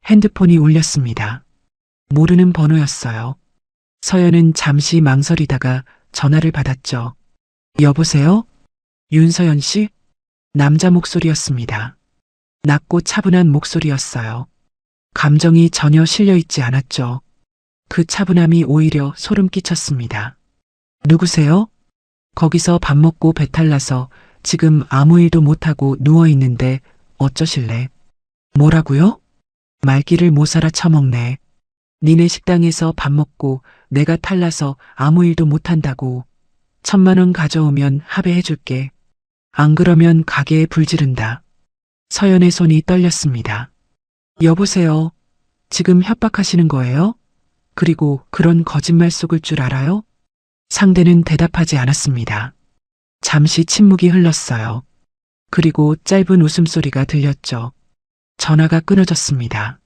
핸드폰이 울렸습니다. 모르는 번호였어요. 서연은 잠시 망설이다가 전화를 받았죠. 여보세요? 윤서연 씨? 남자 목소리였습니다. 낮고 차분한 목소리였어요. 감정이 전혀 실려 있지 않았죠. 그 차분함이 오히려 소름 끼쳤습니다. 누구세요? 거기서 밥 먹고 배탈 나서 지금 아무 일도 못하고 누워있는데 어쩌실래? 뭐라고요? 말귀를 못 알아 처먹네. 니네 식당에서 밥 먹고 내가 탈나서 아무 일도 못한다고. 1,000만 원 가져오면 합의해줄게. 안 그러면 가게에 불 지른다. 서연의 손이 떨렸습니다. 여보세요. 지금 협박하시는 거예요? 그리고 그런 거짓말 속을 줄 알아요? 상대는 대답하지 않았습니다. 잠시 침묵이 흘렀어요. 그리고 짧은 웃음소리가 들렸죠. 전화가 끊어졌습니다.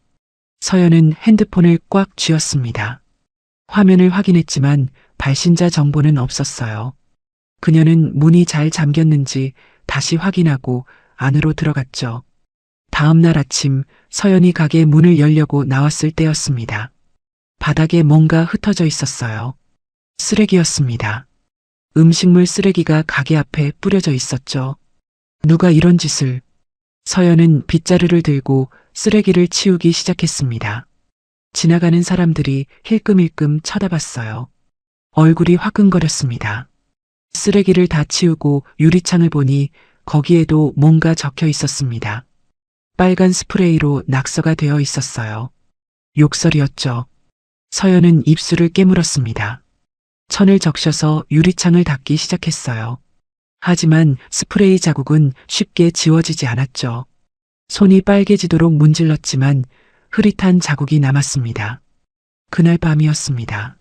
서연은 핸드폰을 꽉 쥐었습니다. 화면을 확인했지만 발신자 정보는 없었어요. 그녀는 문이 잘 잠겼는지 다시 확인하고 안으로 들어갔죠. 다음 날 아침 서연이 가게 문을 열려고 나왔을 때였습니다. 바닥에 뭔가 흩어져 있었어요. 쓰레기였습니다. 음식물 쓰레기가 가게 앞에 뿌려져 있었죠. 누가 이런 짓을. 서연은 빗자루를 들고 쓰레기를 치우기 시작했습니다. 지나가는 사람들이 힐끔힐끔 쳐다봤어요. 얼굴이 화끈거렸습니다. 쓰레기를 다 치우고 유리창을 보니 거기에도 뭔가 적혀 있었습니다. 빨간 스프레이로 낙서가 되어 있었어요. 욕설이었죠. 서연은 입술을 깨물었습니다. 천을 적셔서 유리창을 닦기 시작했어요. 하지만 스프레이 자국은 쉽게 지워지지 않았죠. 손이 빨개지도록 문질렀지만 흐릿한 자국이 남았습니다. 그날 밤이었습니다.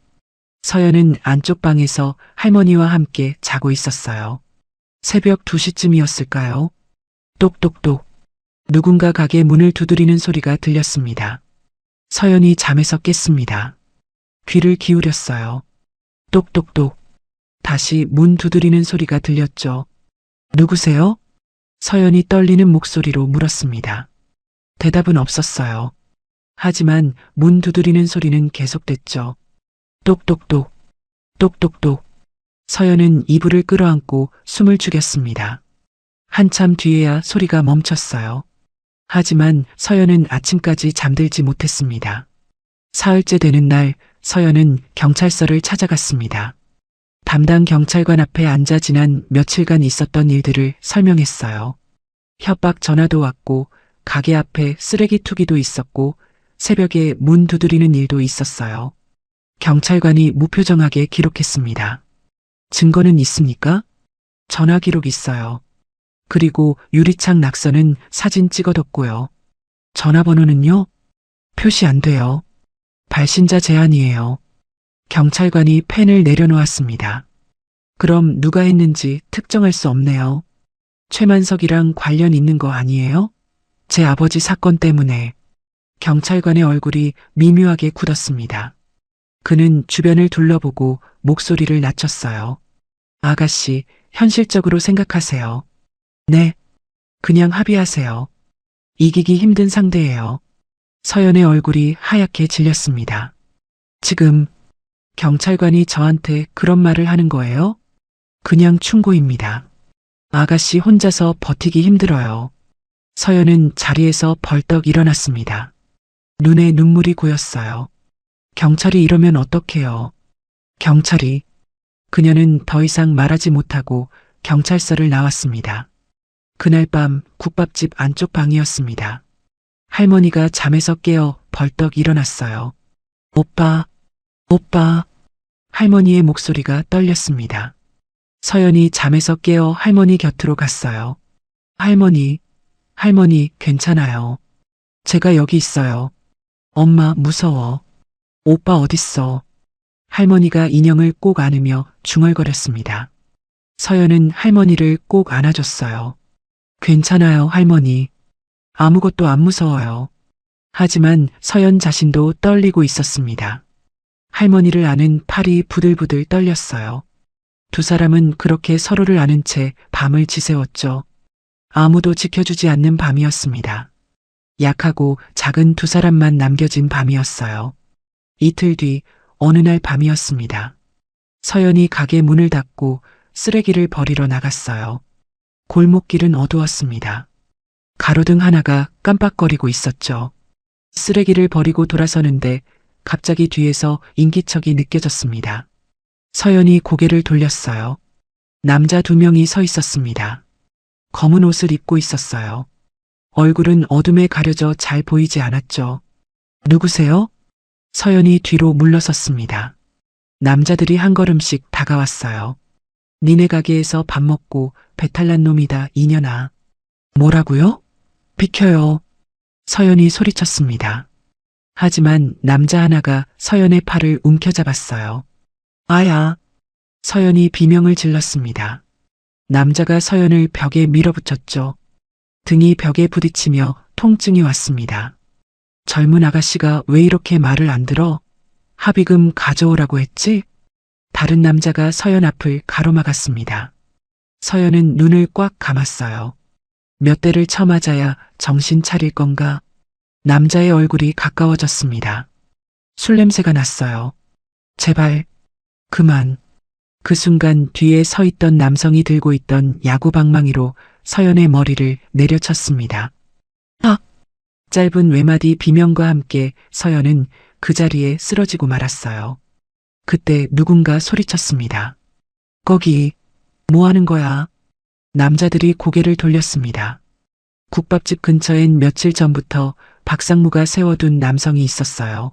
서연은 안쪽 방에서 할머니와 함께 자고 있었어요. 새벽 2시쯤이었을까요? 똑똑똑. 누군가 가게 문을 두드리는 소리가 들렸습니다. 서연이 잠에서 깼습니다. 귀를 기울였어요. 똑똑똑. 다시 문 두드리는 소리가 들렸죠. 누구세요? 서연이 떨리는 목소리로 물었습니다. 대답은 없었어요. 하지만 문 두드리는 소리는 계속됐죠. 똑똑똑. 똑똑똑. 서연은 이불을 끌어안고 숨을 죽였습니다. 한참 뒤에야 소리가 멈췄어요. 하지만 서연은 아침까지 잠들지 못했습니다. 사흘째 되는 날 서연은 경찰서를 찾아갔습니다. 담당 경찰관 앞에 앉아 지난 며칠간 있었던 일들을 설명했어요. 협박 전화도 왔고 가게 앞에 쓰레기 투기도 있었고 새벽에 문 두드리는 일도 있었어요. 경찰관이 무표정하게 기록했습니다. 증거는 있습니까? 전화 기록 있어요. 그리고 유리창 낙서는 사진 찍어뒀고요. 전화번호는요? 표시 안 돼요. 발신자 제한이에요. 경찰관이 펜을 내려놓았습니다. 그럼 누가 했는지 특정할 수 없네요. 최만석이랑 관련 있는 거 아니에요? 제 아버지 사건 때문에. 경찰관의 얼굴이 미묘하게 굳었습니다. 그는 주변을 둘러보고 목소리를 낮췄어요. 아가씨, 현실적으로 생각하세요. 네. 그냥 합의하세요. 이기기 힘든 상대예요. 서연의 얼굴이 하얗게 질렸습니다. 지금 경찰관이 저한테 그런 말을 하는 거예요? 그냥 충고입니다. 아가씨 혼자서 버티기 힘들어요. 서연은 자리에서 벌떡 일어났습니다. 눈에 눈물이 고였어요. 경찰이 이러면 어떡해요? 경찰이. 그녀는 더 이상 말하지 못하고 경찰서를 나왔습니다. 그날 밤 국밥집 안쪽 방이었습니다. 할머니가 잠에서 깨어 벌떡 일어났어요. 오빠, 오빠. 할머니의 목소리가 떨렸습니다. 서연이 잠에서 깨어 할머니 곁으로 갔어요. 할머니, 할머니 괜찮아요. 제가 여기 있어요. 엄마 무서워. 오빠 어딨어? 할머니가 인형을 꼭 안으며 중얼거렸습니다. 서연은 할머니를 꼭 안아줬어요. 괜찮아요, 할머니. 아무것도 안 무서워요. 하지만 서연 자신도 떨리고 있었습니다. 할머니를 안은 팔이 부들부들 떨렸어요. 두 사람은 그렇게 서로를 안은 채 밤을 지새웠죠. 아무도 지켜주지 않는 밤이었습니다. 약하고 작은 두 사람만 남겨진 밤이었어요. 이틀 뒤 어느 날 밤이었습니다. 서연이 가게 문을 닫고 쓰레기를 버리러 나갔어요. 골목길은 어두웠습니다. 가로등 하나가 깜빡거리고 있었죠. 쓰레기를 버리고 돌아서는데 갑자기 뒤에서 인기척이 느껴졌습니다. 서연이 고개를 돌렸어요. 남자 2명이 서 있었습니다. 검은 옷을 입고 있었어요. 얼굴은 어둠에 가려져 잘 보이지 않았죠. 누구세요? 서연이 뒤로 물러섰습니다. 남자들이 한 걸음씩 다가왔어요. 니네 가게에서 밥 먹고 배탈 난 놈이다, 이년아. 뭐라고요? 비켜요. 서연이 소리쳤습니다. 하지만 남자 하나가 서연의 팔을 움켜잡았어요. 아야. 서연이 비명을 질렀습니다. 남자가 서연을 벽에 밀어붙였죠. 등이 벽에 부딪히며 통증이 왔습니다. 젊은 아가씨가 왜 이렇게 말을 안 들어? 합의금 가져오라고 했지? 다른 남자가 서연 앞을 가로막았습니다. 서연은 눈을 꽉 감았어요. 몇 대를 쳐맞아야 정신 차릴 건가? 남자의 얼굴이 가까워졌습니다. 술 냄새가 났어요. 제발, 그만. 그 순간 뒤에 서 있던 남성이 들고 있던 야구 방망이로 서연의 머리를 내려쳤습니다. 아! 짧은 외마디 비명과 함께 서연은 그 자리에 쓰러지고 말았어요. 그때 누군가 소리쳤습니다. 거기, 뭐 하는 거야? 남자들이 고개를 돌렸습니다. 국밥집 근처엔 며칠 전부터 박상무가 세워둔 남성이 있었어요.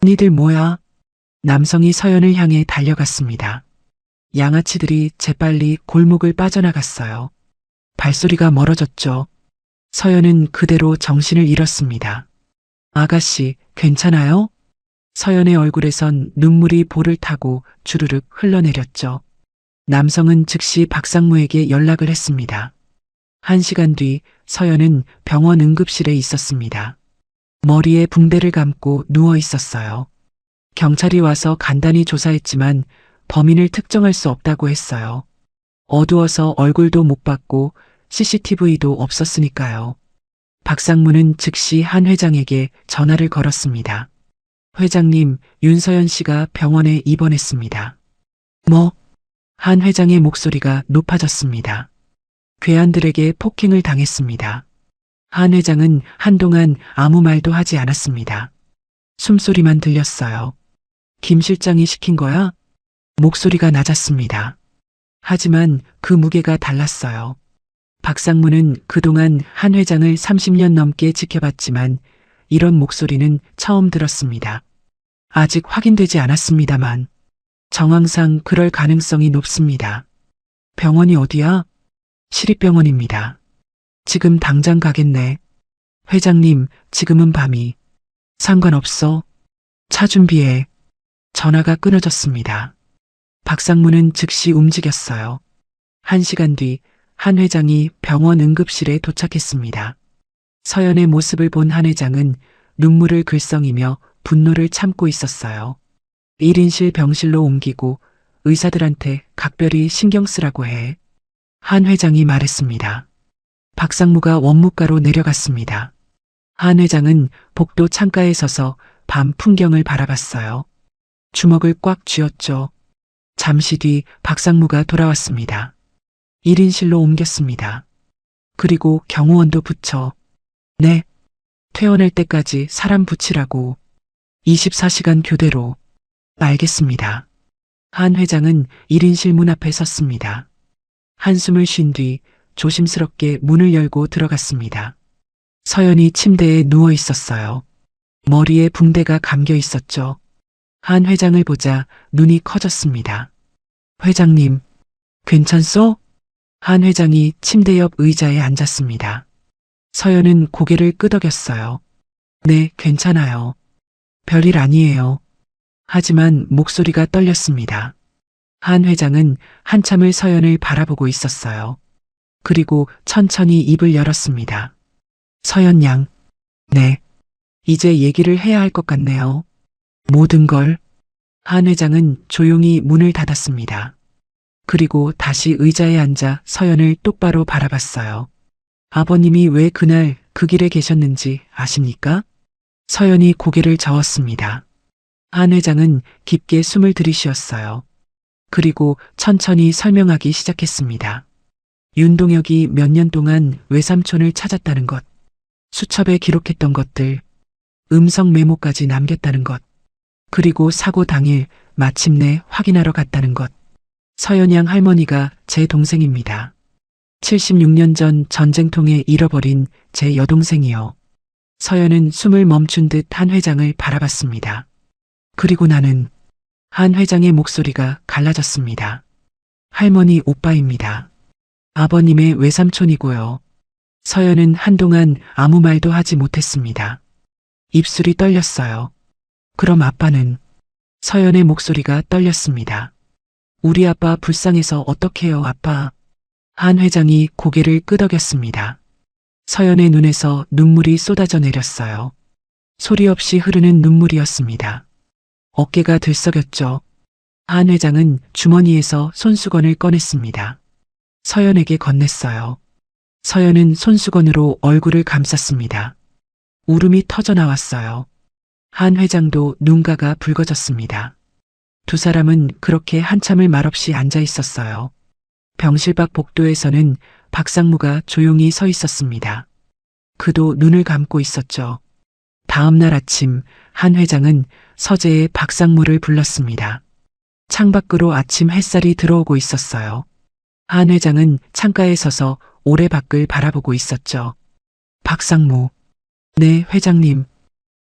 니들 뭐야? 남성이 서연을 향해 달려갔습니다. 양아치들이 재빨리 골목을 빠져나갔어요. 발소리가 멀어졌죠. 서연은 그대로 정신을 잃었습니다. 아가씨, 괜찮아요? 서연의 얼굴에선 눈물이 볼을 타고 주르륵 흘러내렸죠. 남성은 즉시 박상무에게 연락을 했습니다. 1시간 뒤 서연은 병원 응급실에 있었습니다. 머리에 붕대를 감고 누워 있었어요. 경찰이 와서 간단히 조사했지만 범인을 특정할 수 없다고 했어요. 어두워서 얼굴도 못 봤고 CCTV도 없었으니까요. 박상무는 즉시 한 회장에게 전화를 걸었습니다. 회장님, 윤서연 씨가 병원에 입원했습니다. 뭐? 한 회장의 목소리가 높아졌습니다. 괴한들에게 폭행을 당했습니다. 한 회장은 한동안 아무 말도 하지 않았습니다. 숨소리만 들렸어요. 김 실장이 시킨 거야? 목소리가 낮았습니다. 하지만 그 무게가 달랐어요. 박상무는 그동안 한 회장을 30년 넘게 지켜봤지만 이런 목소리는 처음 들었습니다. 아직 확인되지 않았습니다만 정황상 그럴 가능성이 높습니다. 병원이 어디야? 시립병원입니다. 지금 당장 가겠네. 회장님, 지금은 밤이. 상관없어. 차 준비해. 전화가 끊어졌습니다. 박상무는 즉시 움직였어요. 1시간 뒤 한 회장이 병원 응급실에 도착했습니다. 서연의 모습을 본 한 회장은 눈물을 글썽이며 분노를 참고 있었어요. 1인실 병실로 옮기고 의사들한테 각별히 신경 쓰라고 해. 한 회장이 말했습니다. 박상무가 원무과로 내려갔습니다. 한 회장은 복도 창가에 서서 밤 풍경을 바라봤어요. 주먹을 꽉 쥐었죠. 잠시 뒤 박상무가 돌아왔습니다. 1인실로 옮겼습니다. 그리고 경호원도 붙여. 네. 퇴원할 때까지 사람 붙이라고. 24시간 교대로. 알겠습니다. 한 회장은 1인실 문 앞에 섰습니다. 한숨을 쉰 뒤 조심스럽게 문을 열고 들어갔습니다. 서연이 침대에 누워 있었어요. 머리에 붕대가 감겨 있었죠. 한 회장을 보자 눈이 커졌습니다. 회장님, 괜찮소? 한 회장이 침대 옆 의자에 앉았습니다. 서연은 고개를 끄덕였어요. 네, 괜찮아요. 별일 아니에요. 하지만 목소리가 떨렸습니다. 한 회장은 한참을 서연을 바라보고 있었어요. 그리고 천천히 입을 열었습니다. 서연 양, 네. 이제 얘기를 해야 할 것 같네요. 모든 걸. 한 회장은 조용히 문을 닫았습니다. 그리고 다시 의자에 앉아 서연을 똑바로 바라봤어요. 아버님이 왜 그날 그 길에 계셨는지 아십니까? 서연이 고개를 저었습니다. 한 회장은 깊게 숨을 들이쉬었어요. 그리고 천천히 설명하기 시작했습니다. 윤동혁이 몇 년 동안 외삼촌을 찾았다는 것, 수첩에 기록했던 것들, 음성 메모까지 남겼다는 것, 그리고 사고 당일 마침내 확인하러 갔다는 것. 서연양 할머니가 제 동생입니다. 76년 전 전쟁통에 잃어버린 제 여동생이요. 서연은 숨을 멈춘 듯 한 회장을 바라봤습니다. 그리고 나는 한 회장의 목소리가 갈라졌습니다. 할머니 오빠입니다. 아버님의 외삼촌이고요. 서연은 한동안 아무 말도 하지 못했습니다. 입술이 떨렸어요. 그럼 아빠는? 서연의 목소리가 떨렸습니다. 우리 아빠 불쌍해서 어떡해요, 아빠. 한 회장이 고개를 끄덕였습니다. 서연의 눈에서 눈물이 쏟아져 내렸어요. 소리 없이 흐르는 눈물이었습니다. 어깨가 들썩였죠. 한 회장은 주머니에서 손수건을 꺼냈습니다. 서연에게 건넸어요. 서연은 손수건으로 얼굴을 감쌌습니다. 울음이 터져 나왔어요. 한 회장도 눈가가 붉어졌습니다. 두 사람은 그렇게 한참을 말없이 앉아 있었어요. 병실 밖 복도에서는 박상무가 조용히 서 있었습니다. 그도 눈을 감고 있었죠. 다음 날 아침 한 회장은 서재에 박상무를 불렀습니다. 창밖으로 아침 햇살이 들어오고 있었어요. 한 회장은 창가에 서서 오래 밖을 바라보고 있었죠. 박상무. 네, 회장님.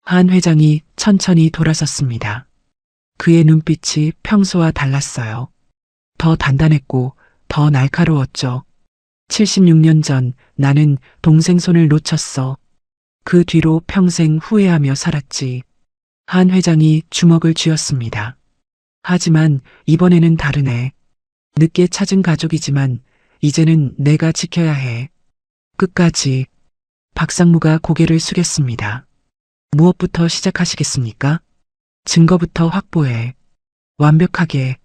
한 회장이 천천히 돌아섰습니다. 그의 눈빛이 평소와 달랐어요. 더 단단했고 더 날카로웠죠. 76년 전 나는 동생 손을 놓쳤어. 그 뒤로 평생 후회하며 살았지. 한 회장이 주먹을 쥐었습니다. 하지만 이번에는 다르네. 늦게 찾은 가족이지만 이제는 내가 지켜야 해. 끝까지. 박상무가 고개를 숙였습니다. 무엇부터 시작하시겠습니까? 증거부터 확보해. 완벽하게.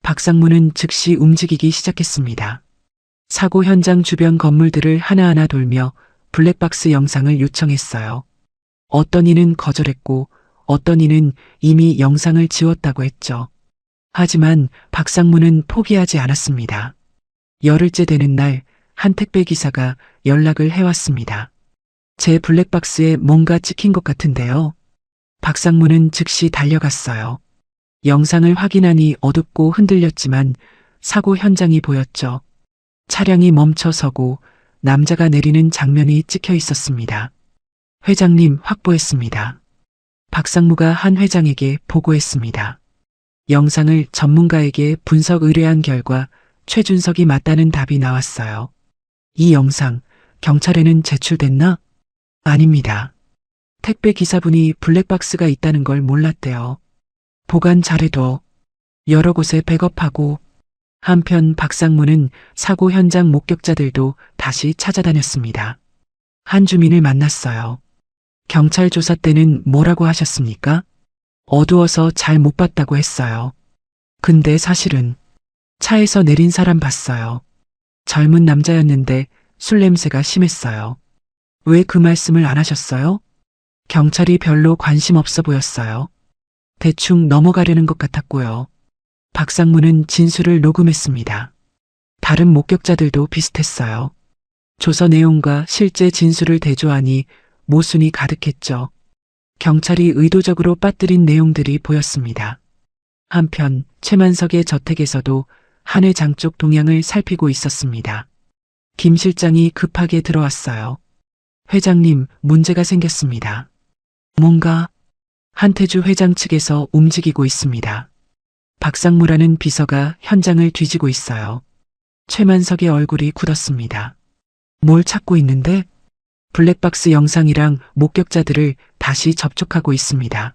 박상무는 즉시 움직이기 시작했습니다. 사고 현장 주변 건물들을 하나하나 돌며 블랙박스 영상을 요청했어요. 어떤 이는 거절했고 어떤 이는 이미 영상을 지웠다고 했죠. 하지만 박상무는 포기하지 않았습니다. 열흘째 되는 날 한 택배 기사가 연락을 해왔습니다. 제 블랙박스에 뭔가 찍힌 것 같은데요. 박상무는 즉시 달려갔어요. 영상을 확인하니 어둡고 흔들렸지만 사고 현장이 보였죠. 차량이 멈춰서고 남자가 내리는 장면이 찍혀 있었습니다. 회장님, 확보했습니다. 박상무가 한 회장에게 보고했습니다. 영상을 전문가에게 분석 의뢰한 결과 최준석이 맞다는 답이 나왔어요. 이 영상 경찰에는 제출됐나? 아닙니다. 택배 기사분이 블랙박스가 있다는 걸 몰랐대요. 보관 잘해둬. 여러 곳에 백업하고. 한편 박상무는 사고 현장 목격자들도 다시 찾아다녔습니다. 한 주민을 만났어요. 경찰 조사 때는 뭐라고 하셨습니까? 어두워서 잘 못 봤다고 했어요. 근데 사실은 차에서 내린 사람 봤어요. 젊은 남자였는데 술 냄새가 심했어요. 왜 그 말씀을 안 하셨어요? 경찰이 별로 관심 없어 보였어요. 대충 넘어가려는 것 같았고요. 박상무는 진술을 녹음했습니다. 다른 목격자들도 비슷했어요. 조서 내용과 실제 진술을 대조하니 모순이 가득했죠. 경찰이 의도적으로 빠뜨린 내용들이 보였습니다. 한편 최만석의 저택에서도 한 회장 쪽 동향을 살피고 있었습니다. 김 실장이 급하게 들어왔어요. 회장님, 문제가 생겼습니다. 뭔가? 한태주 회장 측에서 움직이고 있습니다. 박상무라는 비서가 현장을 뒤지고 있어요. 최만석의 얼굴이 굳었습니다. 뭘 찾고 있는데? 블랙박스 영상이랑 목격자들을 다시 접촉하고 있습니다.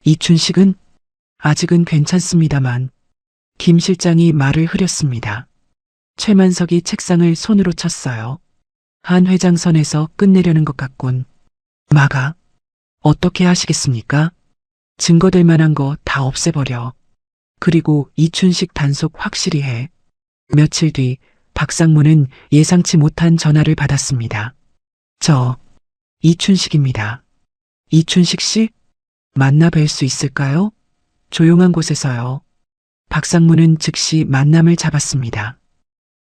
이춘식은? 아직은 괜찮습니다만. 김 실장이 말을 흐렸습니다. 최만석이 책상을 손으로 쳤어요. 한 회장 선에서 끝내려는 것 같군. 막아. 어떻게 하시겠습니까? 증거될 만한 거 다 없애버려. 그리고 이춘식 단속 확실히 해. 며칠 뒤 박상무는 예상치 못한 전화를 받았습니다. 이춘식입니다. 이춘식 씨? 만나 뵐 수 있을까요? 조용한 곳에서요. 박상무는 즉시 만남을 잡았습니다.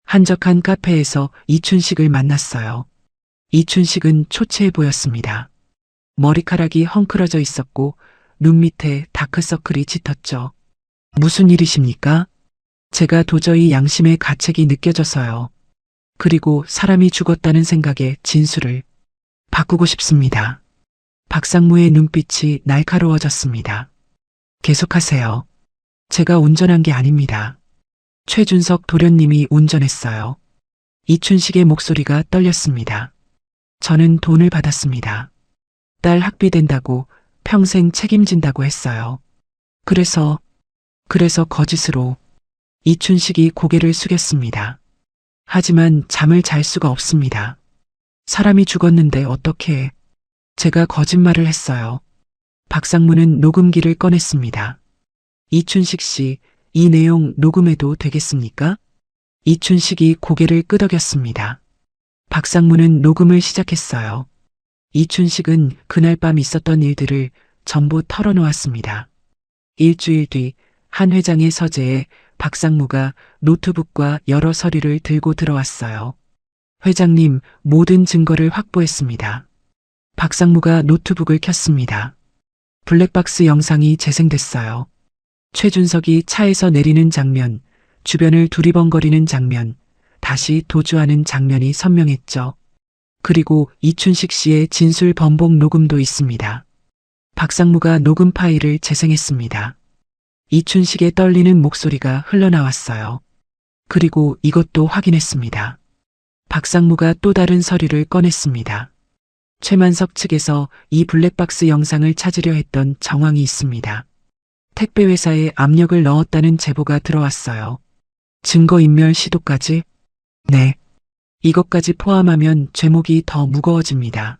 한적한 카페에서 이춘식을 만났어요. 이춘식은 초췌해 보였습니다. 머리카락이 헝클어져 있었고 눈 밑에 다크서클이 짙었죠. 무슨 일이십니까? 제가 도저히 양심의 가책이 느껴져서요. 그리고 사람이 죽었다는 생각에 진술을 바꾸고 싶습니다. 박상무의 눈빛이 날카로워졌습니다. 계속하세요. 제가 운전한 게 아닙니다. 최준석 도련님이 운전했어요. 이춘식의 목소리가 떨렸습니다. 저는 돈을 받았습니다. 딸 학비 된다고 평생 책임진다고 했어요. 그래서 거짓으로. 이춘식이 고개를 숙였습니다. 하지만 잠을 잘 수가 없습니다. 사람이 죽었는데 어떻게? 제가 거짓말을 했어요. 박상무는 녹음기를 꺼냈습니다. 이춘식 씨, 이 내용 녹음해도 되겠습니까? 이춘식이 고개를 끄덕였습니다. 박상무는 녹음을 시작했어요. 이춘식은 그날 밤 있었던 일들을 전부 털어놓았습니다. 일주일 뒤 한 회장의 서재에 박상무가 노트북과 여러 서류를 들고 들어왔어요. 회장님, 모든 증거를 확보했습니다. 박상무가 노트북을 켰습니다. 블랙박스 영상이 재생됐어요. 최준석이 차에서 내리는 장면, 주변을 두리번거리는 장면, 다시 도주하는 장면이 선명했죠. 그리고 이춘식 씨의 진술 번복 녹음도 있습니다. 박상무가 녹음 파일을 재생했습니다. 이춘식의 떨리는 목소리가 흘러나왔어요. 그리고 이것도 확인했습니다. 박상무가 또 다른 서류를 꺼냈습니다. 최만석 측에서 이 블랙박스 영상을 찾으려 했던 정황이 있습니다. 택배회사에 압력을 넣었다는 제보가 들어왔어요. 증거인멸 시도까지? 네. 이것까지 포함하면 죄목이 더 무거워집니다.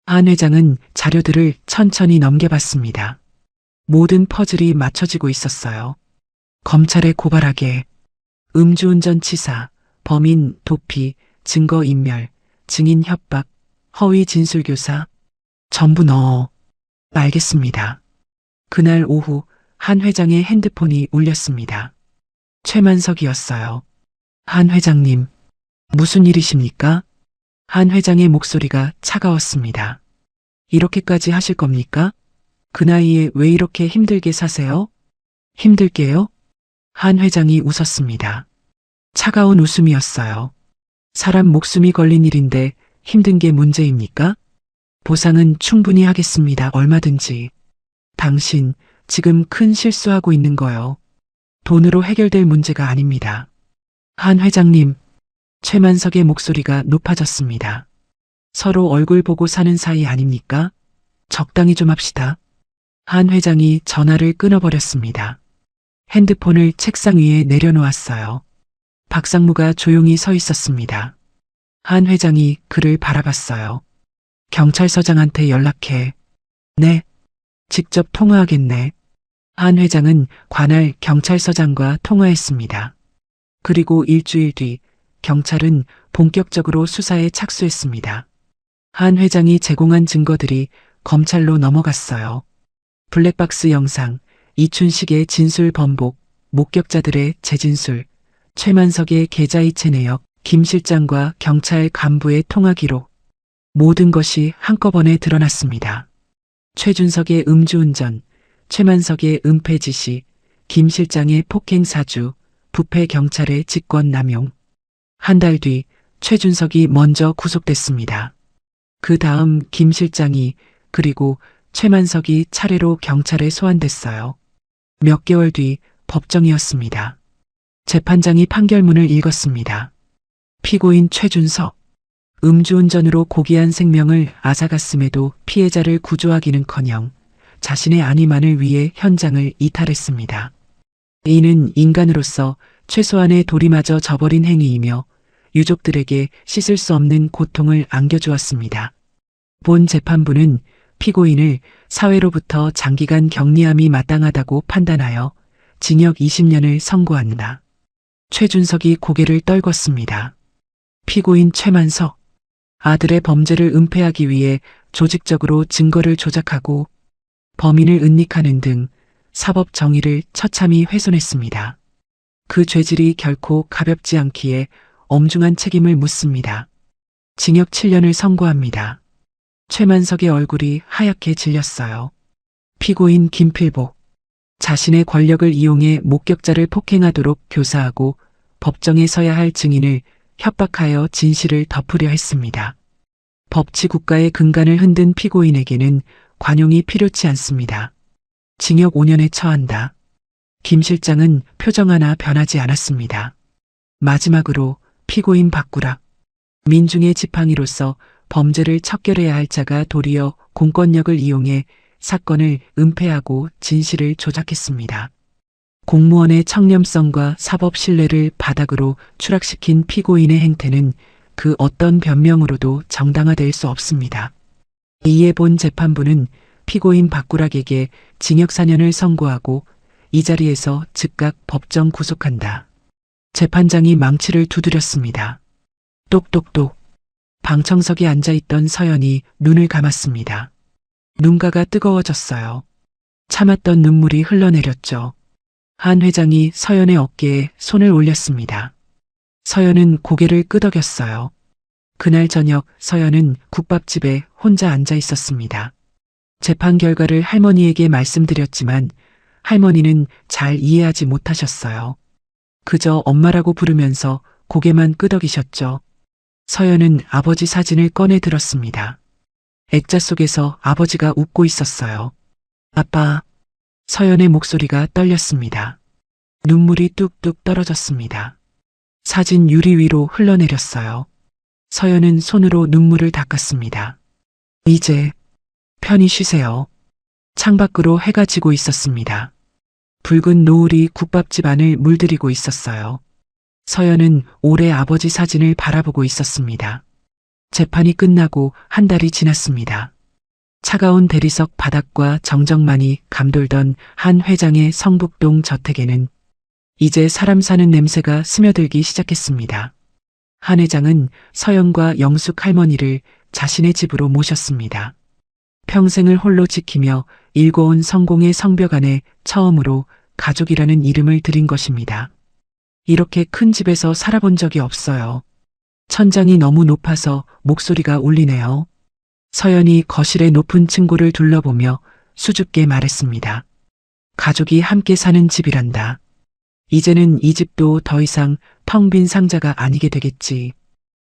한 회장은 자료들을 천천히 넘겨봤습니다. 모든 퍼즐이 맞춰지고 있었어요. 검찰에 고발하게, 음주운전 치사, 범인 도피, 증거인멸, 증인 협박, 허위 진술교사, 전부 넣어. 알겠습니다. 그날 오후 한 회장의 핸드폰이 울렸습니다. 최만석이었어요. 한 회장님, 무슨 일이십니까? 한 회장의 목소리가 차가웠습니다. 이렇게까지 하실 겁니까? 그 나이에 왜 이렇게 힘들게 사세요? 힘들게요? 한 회장이 웃었습니다. 차가운 웃음이었어요. 사람 목숨이 걸린 일인데 힘든 게 문제입니까? 보상은 충분히 하겠습니다. 얼마든지. 당신 지금 큰 실수하고 있는 거요. 돈으로 해결될 문제가 아닙니다. 한 회장님, 최만석의 목소리가 높아졌습니다. 서로 얼굴 보고 사는 사이 아닙니까? 적당히 좀 합시다. 한 회장이 전화를 끊어버렸습니다. 핸드폰을 책상 위에 내려놓았어요. 박상무가 조용히 서 있었습니다. 한 회장이 그를 바라봤어요. 경찰서장한테 연락해. 네. 직접 통화하겠네. 한 회장은 관할 경찰서장과 통화했습니다. 그리고 일주일 뒤 경찰은 본격적으로 수사에 착수했습니다. 한 회장이 제공한 증거들이 검찰로 넘어갔어요. 블랙박스 영상, 이춘식의 진술 번복, 목격자들의 재진술, 최만석의 계좌이체 내역, 김 실장과 경찰 간부의 통화 기록, 모든 것이 한꺼번에 드러났습니다. 최준석의 음주운전, 최만석의 은폐 지시, 김 실장의 폭행 사주, 부패 경찰의 직권 남용. 한 달 뒤 최준석이 먼저 구속됐습니다. 그 다음 김 실장이 그리고 최만석이 차례로 경찰에 소환됐어요. 몇 개월 뒤 법정이었습니다. 재판장이 판결문을 읽었습니다. 피고인 최준석, 음주운전으로 고귀한 생명을 앗아갔음에도 피해자를 구조하기는커녕 자신의 안위만을 위해 현장을 이탈했습니다. 이는 인간으로서 최소한의 도리마저 저버린 행위이며 유족들에게 씻을 수 없는 고통을 안겨주었습니다. 본 재판부는 피고인을 사회로부터 장기간 격리함이 마땅하다고 판단하여 징역 20년을 선고한다. 최준석이 고개를 떨궜습니다. 피고인 최만석, 아들의 범죄를 은폐하기 위해 조직적으로 증거를 조작하고 범인을 은닉하는 등 사법 정의를 처참히 훼손했습니다. 그 죄질이 결코 가볍지 않기에 엄중한 책임을 묻습니다. 징역 7년을 선고합니다. 최만석의 얼굴이 하얗게 질렸어요. 피고인 김필복, 자신의 권력을 이용해 목격자를 폭행하도록 교사하고 법정에 서야 할 증인을 협박하여 진실을 덮으려 했습니다. 법치 국가의 근간을 흔든 피고인에게는 관용이 필요치 않습니다. 징역 5년에 처한다. 김 실장은 표정 하나 변하지 않았습니다. 마지막으로 피고인 박구락, 민중의 지팡이로서 범죄를 척결해야 할 자가 도리어 공권력을 이용해 사건을 은폐하고 진실을 조작했습니다. 공무원의 청렴성과 사법 신뢰를 바닥으로 추락시킨 피고인의 행태는 그 어떤 변명으로도 정당화될 수 없습니다. 이에 본 재판부는 피고인 박구락에게 징역 4년을 선고하고 이 자리에서 즉각 법정 구속한다. 재판장이 망치를 두드렸습니다. 똑똑똑. 방청석에 앉아있던 서연이 눈을 감았습니다. 눈가가 뜨거워졌어요. 참았던 눈물이 흘러내렸죠. 한 회장이 서연의 어깨에 손을 올렸습니다. 서연은 고개를 끄덕였어요. 그날 저녁 서연은 국밥집에 혼자 앉아 있었습니다. 재판 결과를 할머니에게 말씀드렸지만 할머니는 잘 이해하지 못하셨어요. 그저 엄마라고 부르면서 고개만 끄덕이셨죠. 서연은 아버지 사진을 꺼내 들었습니다. 액자 속에서 아버지가 웃고 있었어요. 아빠. 서연의 목소리가 떨렸습니다. 눈물이 뚝뚝 떨어졌습니다. 사진 유리 위로 흘러내렸어요. 서연은 손으로 눈물을 닦았습니다. 이제 편히 쉬세요. 창밖으로 해가 지고 있었습니다. 붉은 노을이 국밥집 안을 물들이고 있었어요. 서연은 오래 아버지 사진을 바라보고 있었습니다. 재판이 끝나고 한 달이 지났습니다. 차가운 대리석 바닥과 정적만이 감돌던 한 회장의 성북동 저택에는 이제 사람 사는 냄새가 스며들기 시작했습니다. 한 회장은 서연과 영숙 할머니를 자신의 집으로 모셨습니다. 평생을 홀로 지키며 일궈온 성공의 성벽 안에 처음으로 가족이라는 이름을 들인 것입니다. 이렇게 큰 집에서 살아본 적이 없어요. 천장이 너무 높아서 목소리가 울리네요. 서연이 거실의 높은 층고를 둘러보며 수줍게 말했습니다. 가족이 함께 사는 집이란다. 이제는 이 집도 더 이상 텅 빈 상자가 아니게 되겠지.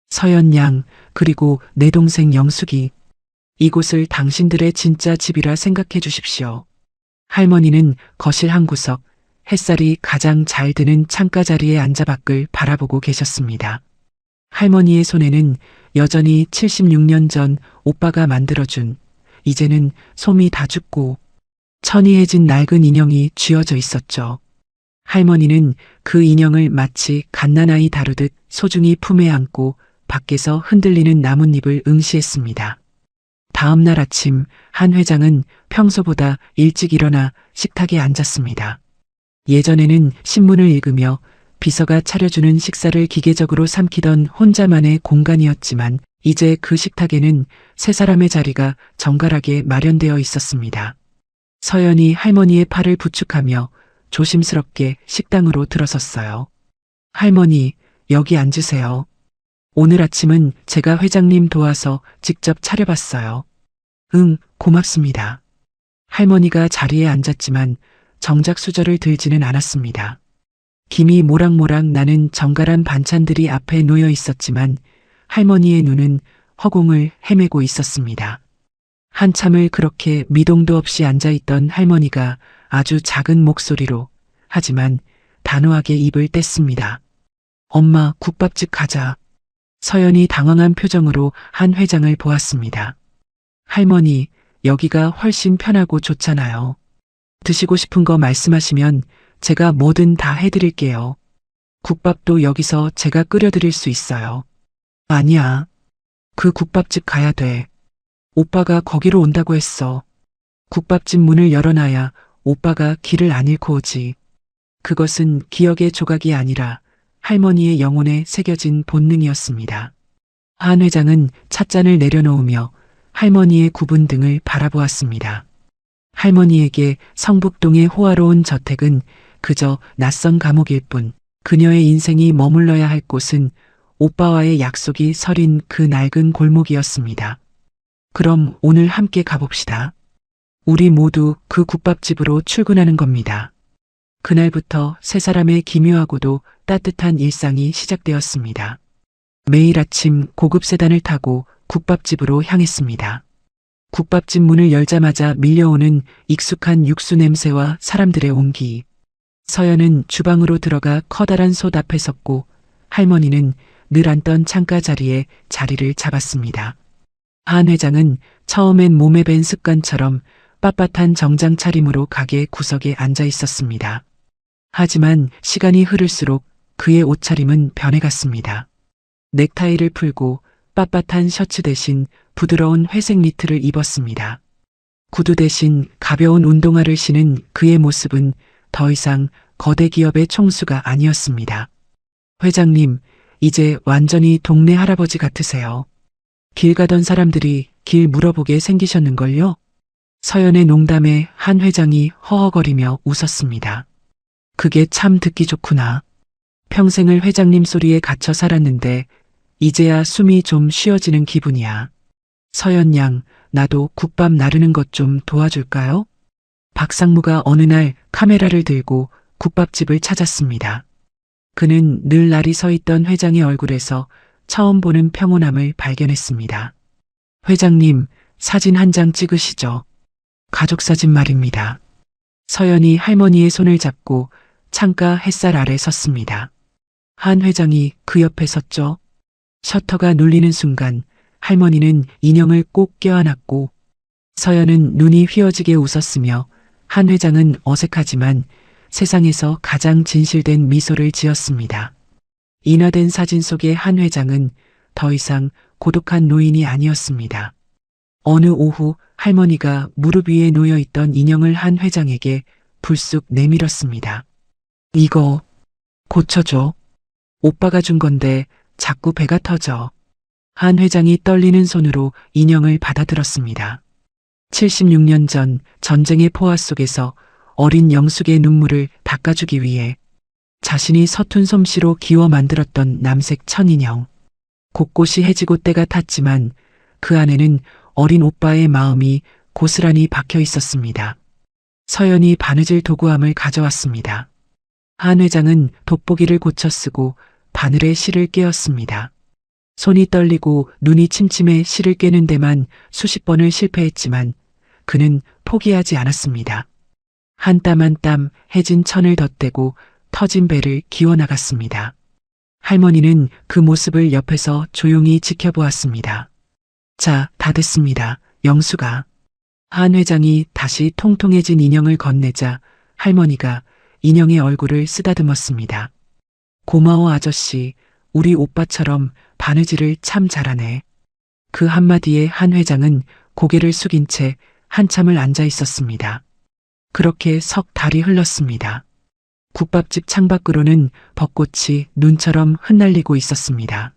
서연 양, 그리고 내 동생 영숙이. 이곳을 당신들의 진짜 집이라 생각해 주십시오. 할머니는 거실 한 구석, 햇살이 가장 잘 드는 창가 자리에 앉아 밖을 바라보고 계셨습니다. 할머니의 손에는 여전히 76년 전 오빠가 만들어준, 이제는 솜이 다 죽고 천이해진 낡은 인형이 쥐어져 있었죠. 할머니는 그 인형을 마치 갓난아이 다루듯 소중히 품에 안고 밖에서 흔들리는 나뭇잎을 응시했습니다. 다음 날 아침 한 회장은 평소보다 일찍 일어나 식탁에 앉았습니다. 예전에는 신문을 읽으며 비서가 차려주는 식사를 기계적으로 삼키던 혼자만의 공간이었지만 이제 그 식탁에는 세 사람의 자리가 정갈하게 마련되어 있었습니다. 서연이 할머니의 팔을 부축하며 조심스럽게 식당으로 들어섰어요. 할머니, 여기 앉으세요. 오늘 아침은 제가 회장님 도와서 직접 차려봤어요. 응, 고맙습니다. 할머니가 자리에 앉았지만 정작 수저를 들지는 않았습니다. 김이 모락모락 나는 정갈한 반찬들이 앞에 놓여 있었지만 할머니의 눈은 허공을 헤매고 있었습니다. 한참을 그렇게 미동도 없이 앉아있던 할머니가 아주 작은 목소리로, 하지만 단호하게 입을 뗐습니다. 엄마, 국밥집 가자. 서연이 당황한 표정으로 한 회장을 보았습니다. 할머니, 여기가 훨씬 편하고 좋잖아요. 드시고 싶은 거 말씀하시면 제가 뭐든 다 해드릴게요. 국밥도 여기서 제가 끓여드릴 수 있어요. 아니야. 그 국밥집 가야 돼. 오빠가 거기로 온다고 했어. 국밥집 문을 열어놔야 오빠가 길을 안 잃고 오지. 그것은 기억의 조각이 아니라 할머니의 영혼에 새겨진 본능이었습니다. 한 회장은 찻잔을 내려놓으며 할머니의 굽은 등을 바라보았습니다. 할머니에게 성북동의 호화로운 저택은 그저 낯선 감옥일 뿐, 그녀의 인생이 머물러야 할 곳은 오빠와의 약속이 서린 그 낡은 골목이었습니다. 그럼 오늘 함께 가봅시다. 우리 모두 그 국밥집으로 출근하는 겁니다. 그날부터 세 사람의 기묘하고도 따뜻한 일상이 시작되었습니다. 매일 아침 고급 세단을 타고 국밥집으로 향했습니다. 국밥집 문을 열자마자 밀려오는 익숙한 육수 냄새와 사람들의 온기. 서연은 주방으로 들어가 커다란 솥 앞에 섰고 할머니는 늘 앉던 창가 자리에 자리를 잡았습니다. 한 회장은 처음엔 몸에 밴 습관처럼 빳빳한 정장 차림으로 가게 구석에 앉아 있었습니다. 하지만 시간이 흐를수록 그의 옷차림은 변해갔습니다. 넥타이를 풀고 빳빳한 셔츠 대신 부드러운 회색 니트를 입었습니다. 구두 대신 가벼운 운동화를 신은 그의 모습은 더 이상 거대 기업의 총수가 아니었습니다. 회장님, 이제 완전히 동네 할아버지 같으세요. 길 가던 사람들이 길 물어보게 생기셨는걸요? 서연의 농담에 한 회장이 허허거리며 웃었습니다. 그게 참 듣기 좋구나. 평생을 회장님 소리에 갇혀 살았는데 이제야 숨이 좀 쉬어지는 기분이야. 서연 양, 나도 국밥 나르는 것 좀 도와줄까요? 박상무가 어느 날 카메라를 들고 국밥집을 찾았습니다. 그는 늘 날이 서 있던 회장의 얼굴에서 처음 보는 평온함을 발견했습니다. 회장님, 사진 한 장 찍으시죠. 가족사진 말입니다. 서연이 할머니의 손을 잡고 창가 햇살 아래 섰습니다. 한 회장이 그 옆에 섰죠. 셔터가 눌리는 순간 할머니는 인형을 꼭 껴안았고 서연은 눈이 휘어지게 웃었으며 한 회장은 어색하지만 세상에서 가장 진실된 미소를 지었습니다. 인화된 사진 속의 한 회장은 더 이상 고독한 노인이 아니었습니다. 어느 오후 할머니가 무릎 위에 놓여있던 인형을 한 회장에게 불쑥 내밀었습니다. 이거 고쳐줘. 오빠가 준 건데 자꾸 배가 터져. 한 회장이 떨리는 손으로 인형을 받아들었습니다. 76년 전 전쟁의 포화 속에서 어린 영숙의 눈물을 닦아주기 위해 자신이 서툰 솜씨로 기워 만들었던 남색 천인형. 곳곳이 해지고 때가 탔지만 그 안에는 어린 오빠의 마음이 고스란히 박혀 있었습니다. 서연이 바느질 도구함을 가져왔습니다. 한 회장은 돋보기를 고쳐 쓰고 바늘에 실을 꿰었습니다. 손이 떨리고 눈이 침침해 실을 꿰는 데만 수십 번을 실패했지만 그는 포기하지 않았습니다. 한 땀 한 땀 해진 천을 덧대고 터진 배를 기워나갔습니다. 할머니는 그 모습을 옆에서 조용히 지켜보았습니다. 자, 다 됐습니다. 영수가. 한 회장이 다시 통통해진 인형을 건네자 할머니가 인형의 얼굴을 쓰다듬었습니다. 고마워 아저씨, 우리 오빠처럼 바느질을 참 잘하네. 그 한마디에 한 회장은 고개를 숙인 채 한참을 앉아 있었습니다. 그렇게 석 달이 흘렀습니다. 국밥집 창밖으로는 벚꽃이 눈처럼 흩날리고 있었습니다.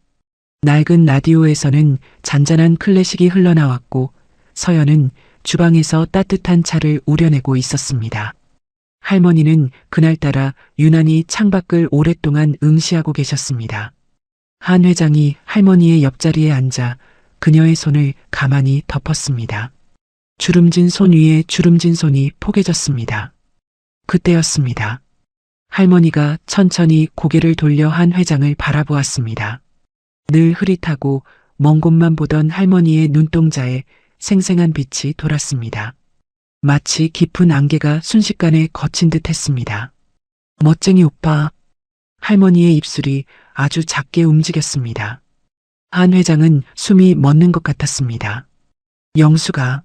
낡은 라디오에서는 잔잔한 클래식이 흘러나왔고 서연은 주방에서 따뜻한 차를 우려내고 있었습니다. 할머니는 그날따라 유난히 창밖을 오랫동안 응시하고 계셨습니다. 한 회장이 할머니의 옆자리에 앉아 그녀의 손을 가만히 덮었습니다. 주름진 손 위에 주름진 손이 포개졌습니다. 그때였습니다. 할머니가 천천히 고개를 돌려 한 회장을 바라보았습니다. 늘 흐릿하고 먼 곳만 보던 할머니의 눈동자에 생생한 빛이 돌았습니다. 마치 깊은 안개가 순식간에 거친 듯 했습니다. 멋쟁이 오빠. 할머니의 입술이 아주 작게 움직였습니다. 한 회장은 숨이 멎는 것 같았습니다. 영수가,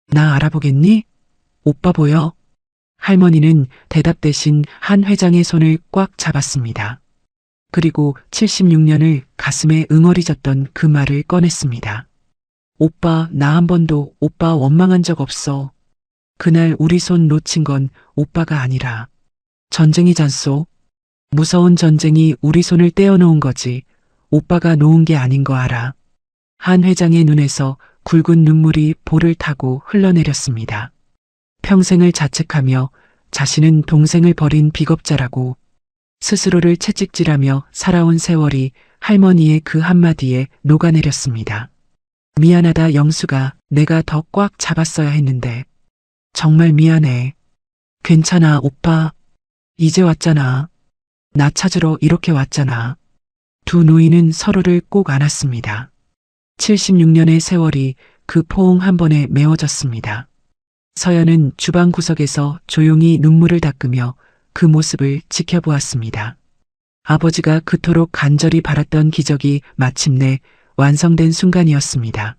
나 알아보겠니? 오빠 보여? 할머니는 대답 대신 한 회장의 손을 꽉 잡았습니다. 그리고 76년을 가슴에 응어리졌던 그 말을 꺼냈습니다. 오빠, 나 한 번도 오빠 원망한 적 없어. 그날 우리 손 놓친 건 오빠가 아니라 전쟁이잖소. 무서운 전쟁이 우리 손을 떼어놓은 거지 오빠가 놓은 게 아닌 거 알아. 한 회장의 눈에서 굵은 눈물이 볼을 타고 흘러내렸습니다. 평생을 자책하며 자신은 동생을 버린 비겁자라고 스스로를 채찍질하며 살아온 세월이 할머니의 그 한마디에 녹아내렸습니다. 미안하다 영수가, 내가 더 꽉 잡았어야 했는데. 정말 미안해. 괜찮아 오빠. 이제 왔잖아. 나 찾으러 이렇게 왔잖아. 두 노인은 서로를 꼭 안았습니다. 76년의 세월이 그 포옹 한 번에 메워졌습니다. 서연은 주방 구석에서 조용히 눈물을 닦으며 그 모습을 지켜보았습니다. 아버지가 그토록 간절히 바랐던 기적이 마침내 완성된 순간이었습니다.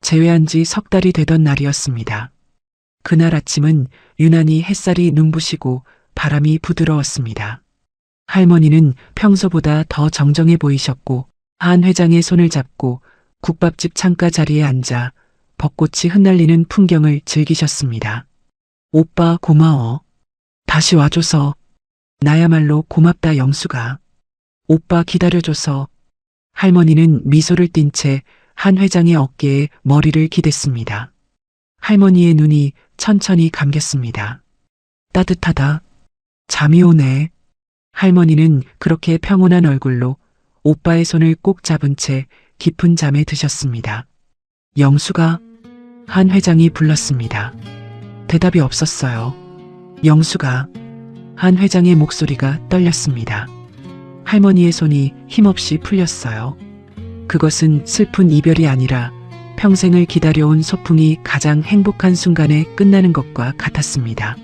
재회한 지 석 달이 되던 날이었습니다. 그날 아침은 유난히 햇살이 눈부시고 바람이 부드러웠습니다. 할머니는 평소보다 더 정정해 보이셨고 한 회장의 손을 잡고 국밥집 창가 자리에 앉아 벚꽃이 흩날리는 풍경을 즐기셨습니다. 오빠 고마워. 다시 와줘서 나야말로 고맙다 영수가. 오빠 기다려줘서. 할머니는 미소를 띤 채 한 회장의 어깨에 머리를 기댔습니다. 할머니의 눈이 천천히 감겼습니다. 따뜻하다. 잠이 오네. 할머니는 그렇게 평온한 얼굴로 오빠의 손을 꼭 잡은 채 깊은 잠에 드셨습니다. 영수가? 한 회장이 불렀습니다. 대답이 없었어요. 영수가. 한 회장의 목소리가 떨렸습니다. 할머니의 손이 힘없이 풀렸어요. 그것은 슬픈 이별이 아니라 평생을 기다려온 소풍이 가장 행복한 순간에 끝나는 것과 같았습니다.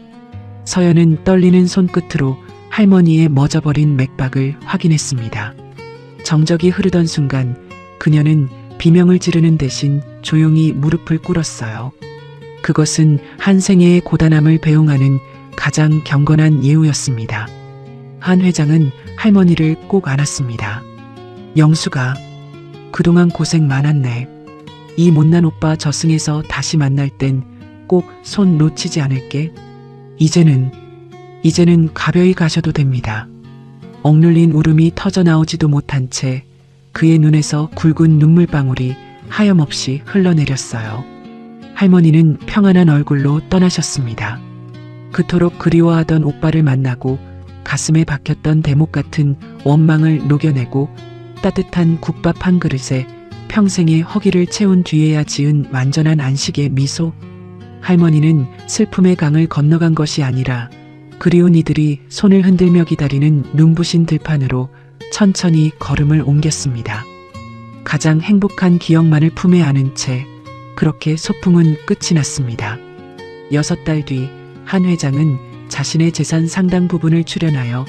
서연은 떨리는 손끝으로 할머니의 멎어버린 맥박을 확인했습니다. 정적이 흐르던 순간 그녀는 비명을 지르는 대신 조용히 무릎을 꿇었어요. 그것은 한 생애의 고단함을 배웅하는 가장 경건한 예우였습니다. 한 회장은 할머니를 꼭 안았습니다. 영수가. 그동안 고생 많았네. 이 못난 오빠 저승에서 다시 만날 땐 꼭 손 놓치지 않을게. 이제는 가벼이 가셔도 됩니다. 억눌린 울음이 터져나오지도 못한 채 그의 눈에서 굵은 눈물방울이 하염없이 흘러내렸어요. 할머니는 평안한 얼굴로 떠나셨습니다. 그토록 그리워하던 오빠를 만나고 가슴에 박혔던 대목 같은 원망을 녹여내고 따뜻한 국밥 한 그릇에 평생의 허기를 채운 뒤에야 지은 완전한 안식의 미소. 할머니는 슬픔의 강을 건너간 것이 아니라 그리운 이들이 손을 흔들며 기다리는 눈부신 들판으로 천천히 걸음을 옮겼습니다. 가장 행복한 기억만을 품에 안은 채 그렇게 소풍은 끝이 났습니다. 6달 뒤 한 회장은 자신의 재산 상당 부분을 출연하여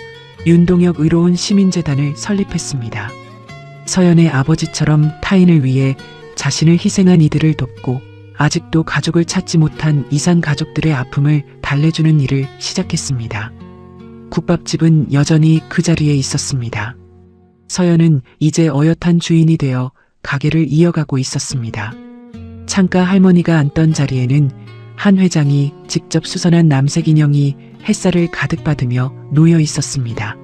윤동혁 의로운 시민재단을 설립했습니다. 서연의 아버지처럼 타인을 위해 자신을 희생한 이들을 돕고 아직도 가족을 찾지 못한 이산 가족들의 아픔을 달래주는 일을 시작했습니다. 국밥집은 여전히 그 자리에 있었습니다. 서연은 이제 어엿한 주인이 되어 가게를 이어가고 있었습니다. 창가 할머니가 앉던 자리에는 한 회장이 직접 수선한 남색 인형이 햇살을 가득 받으며 놓여 있었습니다.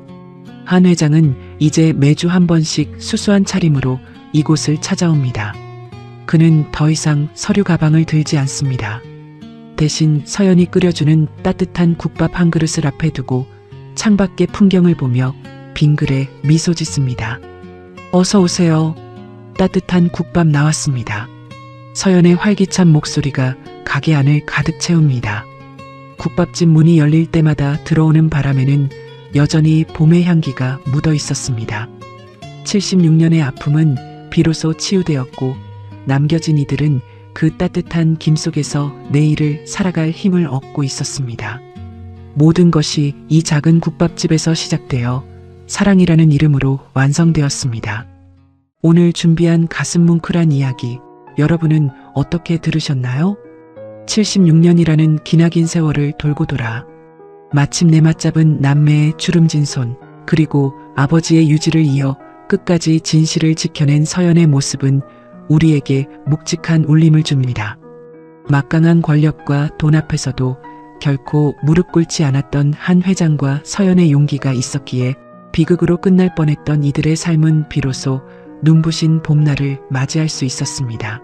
한 회장은 이제 매주 한 번씩 수수한 차림으로 이곳을 찾아옵니다. 그는 더 이상 서류 가방을 들지 않습니다. 대신 서연이 끓여주는 따뜻한 국밥 한 그릇을 앞에 두고 창밖의 풍경을 보며 빙그레 미소 짓습니다. 어서 오세요. 따뜻한 국밥 나왔습니다. 서연의 활기찬 목소리가 가게 안을 가득 채웁니다. 국밥집 문이 열릴 때마다 들어오는 바람에는 여전히 봄의 향기가 묻어 있었습니다. 76년의 아픔은 비로소 치유되었고 남겨진 이들은 그 따뜻한 김 속에서 내일을 살아갈 힘을 얻고 있었습니다. 모든 것이 이 작은 국밥집에서 시작되어 사랑이라는 이름으로 완성되었습니다. 오늘 준비한 가슴 뭉클한 이야기, 여러분은 어떻게 들으셨나요? 76년이라는 기나긴 세월을 돌고 돌아 마침내 맞잡은 남매의 주름진 손, 그리고 아버지의 유지를 이어 끝까지 진실을 지켜낸 서연의 모습은 우리에게 묵직한 울림을 줍니다. 막강한 권력과 돈 앞에서도 결코 무릎 꿇지 않았던 한 회장과 서연의 용기가 있었기에 비극으로 끝날 뻔했던 이들의 삶은 비로소 눈부신 봄날을 맞이할 수 있었습니다.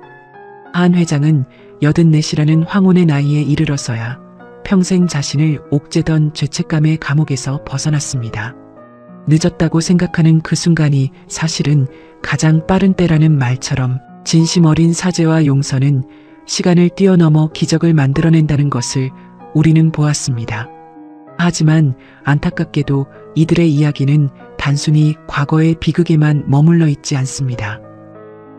한 회장은 84이라는 황혼의 나이에 이르러서야 평생 자신을 옥죄던 죄책감의 감옥에서 벗어났습니다. 늦었다고 생각하는 그 순간이 사실은 가장 빠른 때라는 말처럼 진심 어린 사죄와 용서는 시간을 뛰어넘어 기적을 만들어낸다는 것을 우리는 보았습니다. 하지만 안타깝게도 이들의 이야기는 단순히 과거의 비극에만 머물러 있지 않습니다.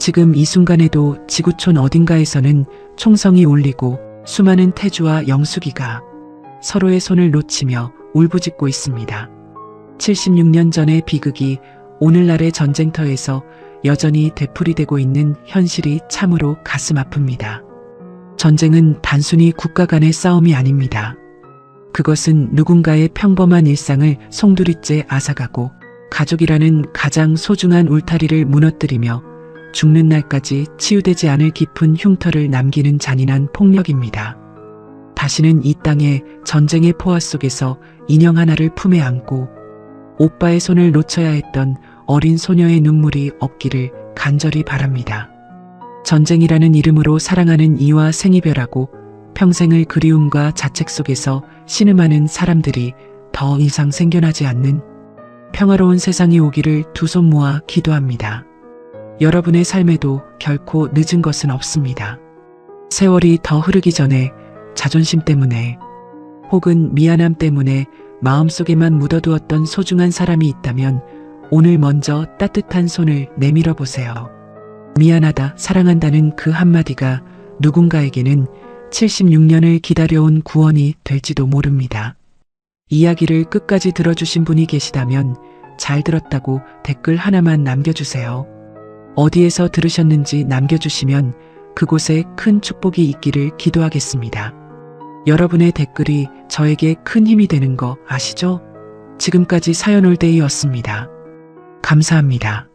지금 이 순간에도 지구촌 어딘가에서는 총성이 울리고 수많은 태주와 영숙이가 서로의 손을 놓치며 울부짖고 있습니다. 76년 전의 비극이 오늘날의 전쟁터에서 여전히 되풀이되고 있는 현실이 참으로 가슴 아픕니다. 전쟁은 단순히 국가 간의 싸움이 아닙니다. 그것은 누군가의 평범한 일상을 송두리째 앗아가고 가족이라는 가장 소중한 울타리를 무너뜨리며 죽는 날까지 치유되지 않을 깊은 흉터를 남기는 잔인한 폭력입니다. 다시는 이 땅의 전쟁의 포화 속에서 인형 하나를 품에 안고 오빠의 손을 놓쳐야 했던 어린 소녀의 눈물이 없기를 간절히 바랍니다. 전쟁이라는 이름으로 사랑하는 이와 생이별하고 평생을 그리움과 자책 속에서 신음하는 사람들이 더 이상 생겨나지 않는 평화로운 세상이 오기를 두 손 모아 기도합니다. 여러분의 삶에도 결코 늦은 것은 없습니다. 세월이 더 흐르기 전에 자존심 때문에 혹은 미안함 때문에 마음속에만 묻어두었던 소중한 사람이 있다면 오늘 먼저 따뜻한 손을 내밀어 보세요. 미안하다, 사랑한다는 그 한마디가 누군가에게는 76년을 기다려온 구원이 될지도 모릅니다. 이야기를 끝까지 들어주신 분이 계시다면 잘 들었다고 댓글 하나만 남겨주세요. 어디에서 들으셨는지 남겨주시면 그곳에 큰 축복이 있기를 기도하겠습니다. 여러분의 댓글이 저에게 큰 힘이 되는 거 아시죠? 지금까지 사연올데이였습니다. 감사합니다.